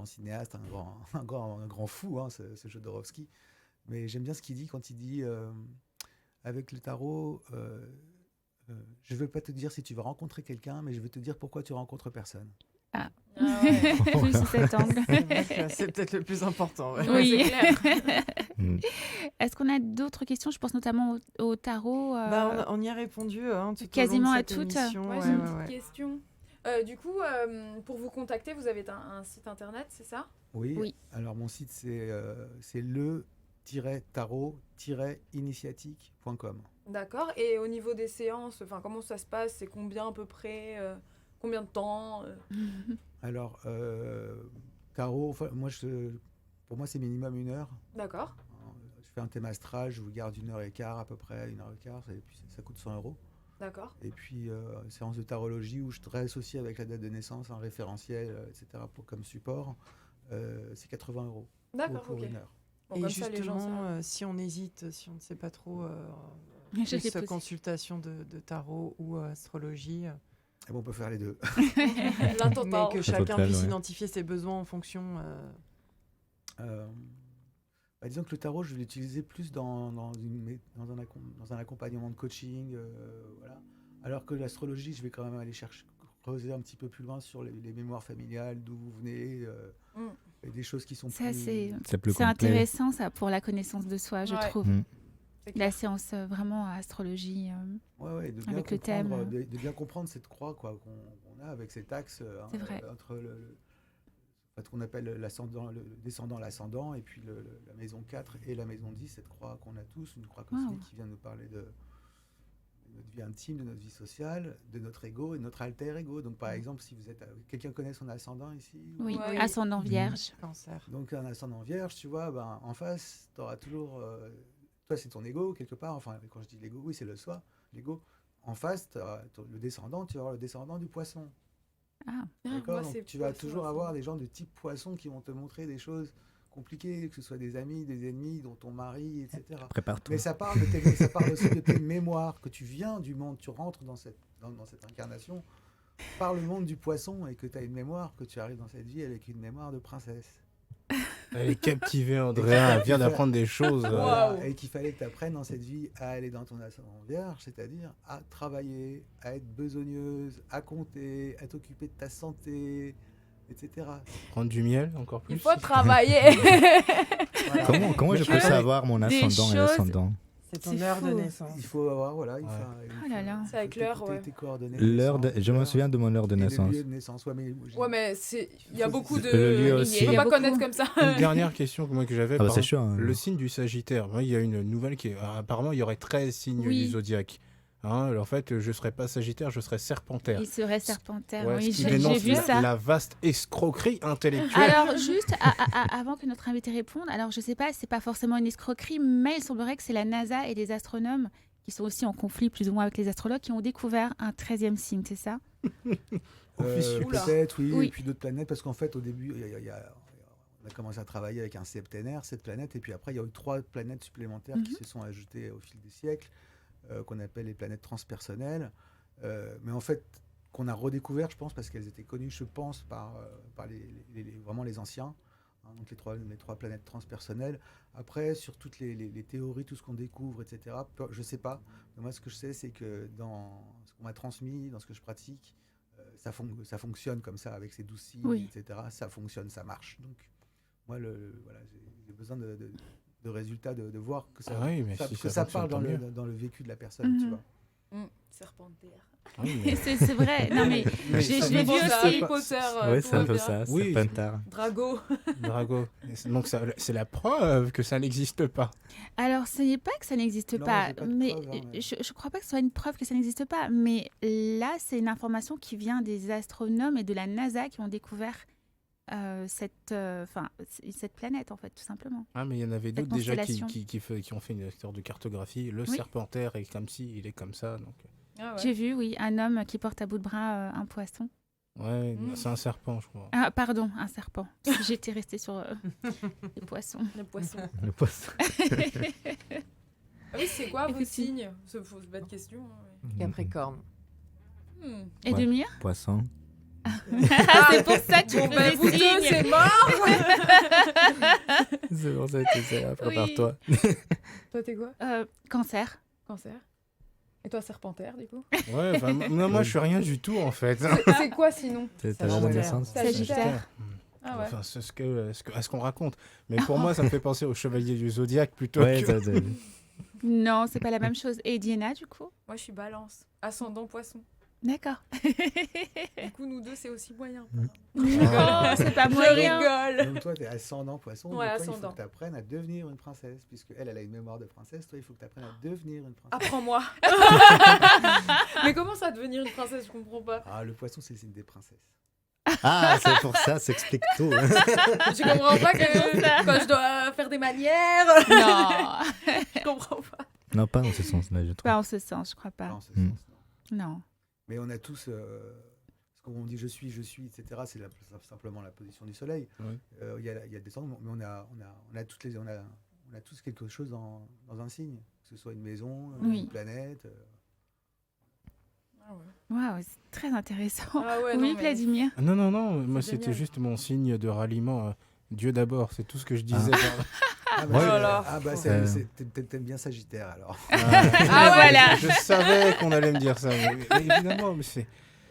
S6: cinéaste, un grand fou, hein, ce Jodorowsky. Mais j'aime bien ce qu'il dit quand il dit avec le tarot, je ne veux pas te dire si tu vas rencontrer quelqu'un, mais je veux te dire pourquoi tu rencontres personne.
S1: Plus sous cet angle.
S5: C'est peut-être le plus important. Ouais.
S1: Oui.
S2: C'est clair.
S1: Est-ce qu'on a d'autres questions? Je pense notamment au tarot.
S5: On y a répondu tout
S1: quasiment
S5: au long de
S1: à toutes.
S5: cette émission.
S2: J'ai une petite question. Du coup, pour vous contacter, vous avez un site internet, c'est ça?
S6: Oui. Alors mon site, c'est le tarot-initiatique.com.
S2: D'accord. Et au niveau des séances, comment ça se passe? C'est combien à peu près? Combien de temps?
S6: Alors, tarot, pour moi, c'est minimum 1 heure.
S2: D'accord.
S6: Je fais un thème astral, je vous garde 1h15 à peu près, 1h15, et puis ça coûte 100 €.
S2: D'accord.
S6: Et puis, séance de tarologie où je dresse aussi avec la date de naissance, un référentiel, etc. comme support, c'est 80 €
S2: D'accord,
S6: pour
S2: ok.
S6: 1 heure.
S2: Bon,
S5: Et
S2: comme ça, les gens
S5: justement,
S2: savent.
S5: si on hésite, si on ne sait pas trop,
S1: Je l'ai
S5: plus
S1: posé.
S5: consultation de tarot ou astrologie,
S6: Et bon, on peut faire les deux.
S2: L'un
S5: mais
S2: total.
S5: que
S4: Ça
S5: chacun
S4: total,
S5: puisse
S4: ouais.
S5: identifier ses besoins en fonction.
S6: Disons que le tarot, je vais l'utiliser plus dans un accompagnement de coaching, voilà. Alors que l'astrologie, je vais quand même aller creuser un petit peu plus loin sur les mémoires familiales, d'où vous venez, et des choses qui sont
S1: Ça,
S6: plus...
S1: c'est
S4: plus
S1: c'est
S4: complet.
S1: intéressant ça pour la connaissance de soi, je
S2: Ouais.
S1: trouve.
S2: C'est
S1: La
S2: clair.
S1: séance vraiment astrologie.
S6: Ouais, de bien
S1: Avec le
S6: comprendre,
S1: thème.
S6: de bien comprendre cette croix quoi, qu'on a avec cet axe
S1: C'est vrai.
S6: entre ce qu'on appelle le descendant, l'ascendant, et puis la maison 4 et la maison 10, cette croix qu'on a tous, une croix cosmique
S1: Wow.
S6: qui vient nous parler de notre vie intime, de notre vie sociale, de notre ego et de notre alter ego. Donc par exemple, si vous êtes... Quelqu'un connaît son ascendant ici?
S1: Oui,
S2: Ouais.
S1: ascendant vierge.
S5: Cancer.
S6: Donc un ascendant vierge, tu vois, en face, tu auras toujours... toi, c'est ton ego, quelque part. Enfin, quand je dis l'ego, oui, c'est le soi, l'ego. En face, le descendant, tu auras le descendant du poisson.
S1: Ah,
S6: D'accord.
S2: Moi,
S6: Donc,
S2: c'est
S6: tu vas
S2: poisson,
S6: toujours
S2: ça.
S6: avoir des gens de type poisson qui vont te montrer des choses compliquées, que ce soit des amis, des ennemis, dont ton mari, etc.
S4: Prépare-toi.
S6: Mais ça parle aussi de tes mémoires, que tu viens du monde, tu rentres dans cette incarnation par le monde du poisson et que tu as une mémoire, que tu arrives dans cette vie avec une mémoire de princesse.
S3: Elle est captivée, Andrea. Elle vient d'apprendre des choses.
S6: Voilà.
S2: Waouh.
S6: Et qu'il fallait que tu apprennes dans cette vie à aller dans ton ascendant vierge, c'est-à-dire à travailler, à être besogneuse, à compter, à t'occuper de ta santé, etc.
S3: Prendre du miel, encore plus.
S2: Il faut travailler.
S6: Voilà.
S4: Comment je
S1: Que
S4: peux savoir mon
S1: des
S4: ascendant et
S1: choses-
S4: l'ascendant?
S5: C'est ton
S1: C'est
S5: heure de
S1: fou.
S5: naissance.
S6: Il faut avoir,
S3: Ouais.
S1: Oh là là.
S2: C'est avec l'heure, ouais.
S6: tes coordonnées.
S4: Je me souviens de mon heure de
S6: Et le
S4: naissance.
S6: lieu de naissance. Ouais, mais
S2: Il y a beaucoup de...
S4: Le lieu aussi.
S2: Je peux
S1: Il y a
S2: pas
S1: beaucoup.
S2: connaître comme ça.
S3: Une dernière question que j'avais.
S4: Ah bah
S3: par
S4: c'est
S3: exemple,
S4: chaud. Hein.
S3: le signe du Sagittaire. Moi, il y a une nouvelle qui est... apparemment, il y aurait 13 signes
S1: Oui.
S3: du zodiaque. Hein, en fait, je ne serais pas Sagittaire, je serais Serpentaire.
S1: il serait serpentaire.
S3: Ouais,
S1: Oui,
S3: ce qui
S1: j'ai
S3: dénonce
S1: vu ça.
S3: la vaste escroquerie intellectuelle.
S1: Alors, juste avant que notre invité réponde, alors je sais pas, c'est pas forcément une escroquerie, mais il semblerait que c'est la NASA et des astronomes qui sont aussi en conflit plus ou moins avec les astrologues qui ont découvert un 13e signe, c'est ça?
S2: Oula.
S6: Peut-être, oui,
S1: Oui.
S6: et puis d'autres planètes, parce qu'en fait, au début, on a commencé à travailler avec un septénaire, 7 planètes, et puis après, il y a eu 3 planètes supplémentaires qui se sont ajoutées au fil des siècles, qu'on appelle les planètes transpersonnelles, mais en fait, qu'on a redécouvert, je pense, parce qu'elles étaient connues, je pense, par vraiment les anciens, hein, donc les trois planètes transpersonnelles. Après, sur toutes les théories, tout ce qu'on découvre, etc., je sais pas, mais moi, ce que je sais, c'est que dans ce qu'on m'a transmis, dans ce que je pratique, ça fonctionne comme ça, avec ces 12 signes,
S1: Oui.
S6: etc. Ça fonctionne, ça marche. Donc, moi, voilà, j'ai besoin de résultats, de voir que ça,
S3: Ah oui, mais si
S6: que
S3: ça
S6: ça
S3: fonctionne,
S6: parle
S3: tant
S6: dans le vécu de la personne, tu
S1: Mhm.
S6: vois.
S2: Serpentaire.
S3: Oui, mais-
S1: C'est vrai. Non, mais
S3: Mais
S1: je
S3: ça-
S1: l'ai vu
S2: Pense à Harry
S1: aussi.
S2: Potter.
S4: Oui,
S2: tout
S4: c'est un
S2: va
S4: peu
S2: bien.
S4: ça.
S3: Oui.
S4: Serpentard.
S2: Drago.
S3: Drago. Donc c'est la preuve que ça n'existe pas.
S1: Alors, ce n'est pas que ça n'existe
S6: Non,
S1: pas,
S6: j'ai pas de
S1: mais
S6: preuve, hein, mais-
S1: je ne crois pas que ce soit une preuve que ça n'existe pas. Mais là, c'est une information qui vient des astronomes et de la NASA qui ont découvert cette planète, en fait, tout simplement.
S3: Ah, mais il y en avait
S1: Cette
S3: d'autres déjà
S1: constellation.
S3: qui ont fait une sorte de cartographie. Le
S1: Oui.
S3: Serpentaire est comme ci, il est comme ça. Donc...
S2: Ah ouais.
S1: J'ai vu, oui, un homme qui porte à bout de bras un poisson.
S3: Ouais,
S2: Mm.
S3: c'est un serpent, je crois.
S1: Ah, pardon, un serpent. J'étais restée sur les poissons.
S2: Le poisson.
S4: Le poisson.
S2: Ah oui, c'est quoi vos
S1: Effectivement.
S2: signes? C'est une bête question. Hein,
S5: Capricorne.
S2: mais-
S1: Et
S4: Ouais.
S1: Demir?
S4: Poisson.
S1: C'est pour ça que tu
S2: Bon,
S1: fais
S2: ben,
S1: des
S2: vous deux,
S1: signes.
S2: c'est mort.
S4: C'est pour ça que tu sais, prépare-toi.
S2: Toi, t'es quoi?
S1: Cancer.
S2: Cancer. Et toi, serpentaire, du coup?
S3: Ouais, enfin, moi, je suis rien du tout, en fait.
S2: C'est quoi sinon?
S4: C'est ta date de
S5: Sagittaire.
S4: naissance.
S1: Sagittaire.
S2: Ah ouais.
S3: Enfin, c'est ce qu'on raconte. Mais pour moi, ça me fait penser au chevalier du zodiaque plutôt
S4: Ouais,
S3: que...
S1: Non, c'est pas la même chose. Et Diana, du coup?
S2: Moi, je suis balance. Ascendant poisson.
S1: D'accord.
S2: Du coup, nous deux, c'est aussi moyen.
S1: Oh, c'est pas
S2: Je
S1: moyen.
S2: rigole.
S6: Donc toi, tu es ascendant poisson.
S2: Ouais,
S6: donc toi, il faut
S2: ascendant.
S6: que tu apprennes à devenir une princesse. Puisque elle a une mémoire de princesse. Toi, il faut que tu apprennes à devenir une princesse.
S2: Apprends-moi. Mais comment ça, devenir une princesse? Je comprends pas.
S6: Ah, le poisson, c'est le signe des princesses.
S4: Ah, c'est pour ça, ça explique tout.
S2: Je comprends pas que quand je dois faire des manières.
S1: Non,
S2: Je comprends pas.
S4: Non, pas dans ce sens-là, je trouve.
S1: pas en ce sens, je crois pas.
S6: Pas en ce
S4: Mm.
S6: sens, non.
S1: Non.
S6: Mais on a tous, parce qu'on dit je suis, etc. C'est simplement la position du soleil.
S3: Ouais.
S6: Il y a des temps, mais on a tous quelque chose dans un signe, que ce soit une maison,
S1: Oui.
S6: une planète.
S2: Ah ouais.
S1: Waouh, c'est très intéressant.
S2: Ah ouais,
S1: Oui,
S2: non, mais-
S1: Vladimir.
S3: Non, non, non, moi
S2: C'est
S3: c'était
S2: génial.
S3: juste mon signe de ralliement. Dieu d'abord, c'est tout ce que je disais.
S6: Ah
S4: bah,
S6: t'aimes bien Sagittaire alors.
S1: Ah, voilà.
S3: Je savais qu'on allait me dire ça. Mais évidemment, mais c'est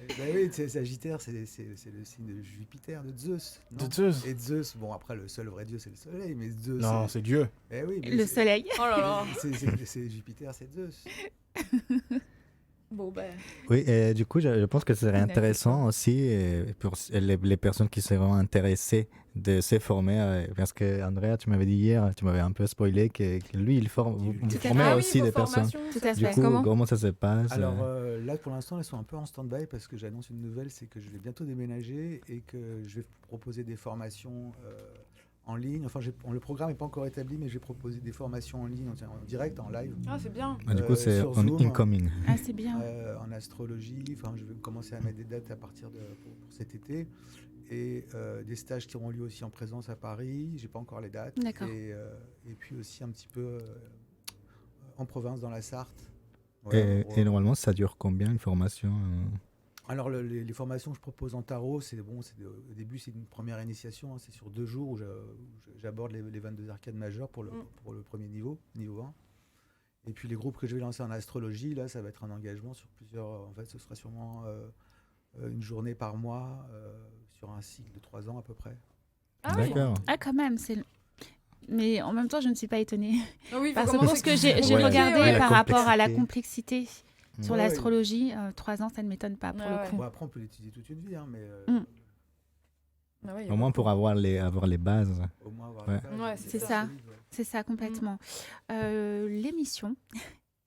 S6: Bah oui, Sagittaire, c'est le signe de Jupiter, de Zeus. non
S3: de Zeus.
S6: Et Zeus, bon après le seul vrai dieu c'est le soleil, mais Zeus.
S3: Non, c'est Dieu.
S6: Eh oui, mais
S1: Le soleil.
S2: Oh là là.
S6: C'est Jupiter, c'est Zeus.
S2: Bon, ben.
S4: Oui, et du coup, je pense que ce serait
S1: D'accord.
S4: intéressant aussi pour les personnes qui seront intéressées de se former. Parce que, Andrea, tu m'avais dit hier, tu m'avais un peu spoilé que lui, il forme, vous
S1: Tout à
S4: formez
S1: fait.
S4: aussi
S2: vos
S4: des personnes.
S2: formations,
S1: Tout
S2: ça
S1: à
S2: se
S4: Du
S1: fait.
S2: fait
S4: coup,
S2: comment
S4: ça se passe
S6: Alors là, pour l'instant, elles sont un peu en stand-by parce que j'annonce une nouvelle, c'est que je vais bientôt déménager et que je vais proposer des formations en ligne. Enfin, le programme n'est pas encore établi, mais je vais proposer des formations en ligne, en direct, en live,
S2: Ah, c'est bien.
S4: Du coup, c'est
S6: sur
S4: en
S6: Zoom.
S4: incoming.
S1: Ah, c'est bien.
S6: En astrologie. Enfin, je vais commencer à mettre des dates à partir pour cet été. Et des stages qui auront lieu aussi en présence à Paris. J'ai pas encore les dates.
S1: D'accord.
S6: Et puis aussi un petit peu en province, dans la Sarthe. Voilà,
S4: Et normalement, ça dure combien une formation
S6: Alors, les formations que je propose en tarot, au début, c'est une première initiation. C'est sur 2 jours où j'aborde les 22 arcades majeures pour le premier niveau 1. Et puis, les groupes que je vais lancer en astrologie, là, ça va être un engagement sur plusieurs. En fait, ce sera sûrement une journée par mois sur un cycle de 3 ans à peu près.
S2: Ah oui.
S4: D'accord.
S1: Ah, quand même, mais en même temps, je ne suis pas étonnée.
S2: Ah oui, faut
S1: Parce que
S2: commencer
S1: que j'ai
S4: Ouais.
S1: regardé
S4: Ouais. La
S1: par rapport à la
S4: complexité.
S1: complexité sur
S6: Ouais,
S1: l'astrologie. 3 ans, ça ne m'étonne pas pour
S2: Ouais,
S1: le
S2: ouais.
S1: coup.
S6: Bon, après, on peut l'étudier toute une vie, hein, mais
S2: Ah ouais, il y a
S4: Au moins pour avoir les bases.
S6: au moins avoir
S4: Ouais.
S6: la base.
S2: Ouais,
S1: C'est
S2: ça.
S1: ça.
S6: Solide, ouais.
S1: C'est ça, complètement. L'émission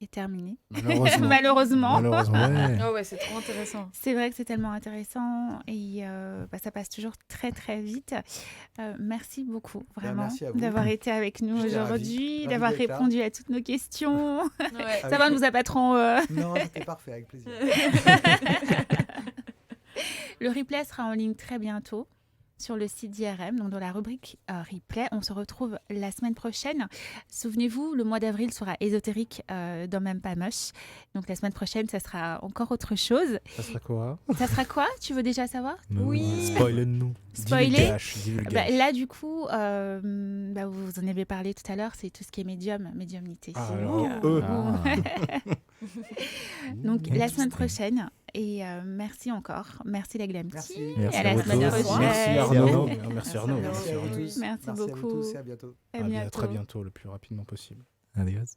S1: est terminée.
S3: Malheureusement.
S1: Malheureusement.
S3: Malheureusement.
S4: Ouais.
S2: Ah ouais, c'est trop intéressant.
S1: C'est vrai que c'est tellement intéressant et ça passe toujours très très vite. Merci beaucoup vraiment
S6: merci à vous.
S1: d'avoir été avec nous
S6: J'étais
S1: aujourd'hui,
S6: ravi
S1: d'avoir
S6: d'être là.
S1: répondu à toutes nos questions.
S2: Ouais.
S1: Ça va, on nous a pas trop...
S6: Non, c'était parfait, avec plaisir.
S1: Le replay sera en ligne très bientôt sur le site d'IRM, donc dans la rubrique replay. On se retrouve la semaine prochaine. Souvenez-vous, le mois d'avril sera ésotérique dans Même pas moche. Donc la semaine prochaine, ça sera encore autre chose.
S3: Ça sera quoi?
S1: Ça sera quoi? Tu veux déjà savoir?
S2: Oui.
S4: Spoil-nous.
S1: Spoiler?
S3: Divulgage, divulgage.
S1: Bah, là, du coup, vous en avez parlé tout à l'heure, c'est tout ce qui est médiumnité.
S3: Ah,
S1: C'est
S3: alors,
S1: donc,
S3: eux.
S1: donc, la semaine
S4: Interesting.
S1: prochaine. Et merci encore. Merci la Glamty.
S6: Merci.
S4: Merci
S1: à la
S4: à vous
S1: semaine
S4: tous.
S1: prochaine.
S3: Merci
S4: Arnaud.
S3: Arnaud.
S6: Merci
S3: Merci Arnaud.
S6: Merci à vous
S3: Arnaud.
S6: tous.
S1: Merci
S6: à vous
S1: beaucoup.
S6: tous et à bientôt.
S1: À
S3: À
S1: bientôt.
S3: très bientôt, le plus rapidement possible.
S4: Adios.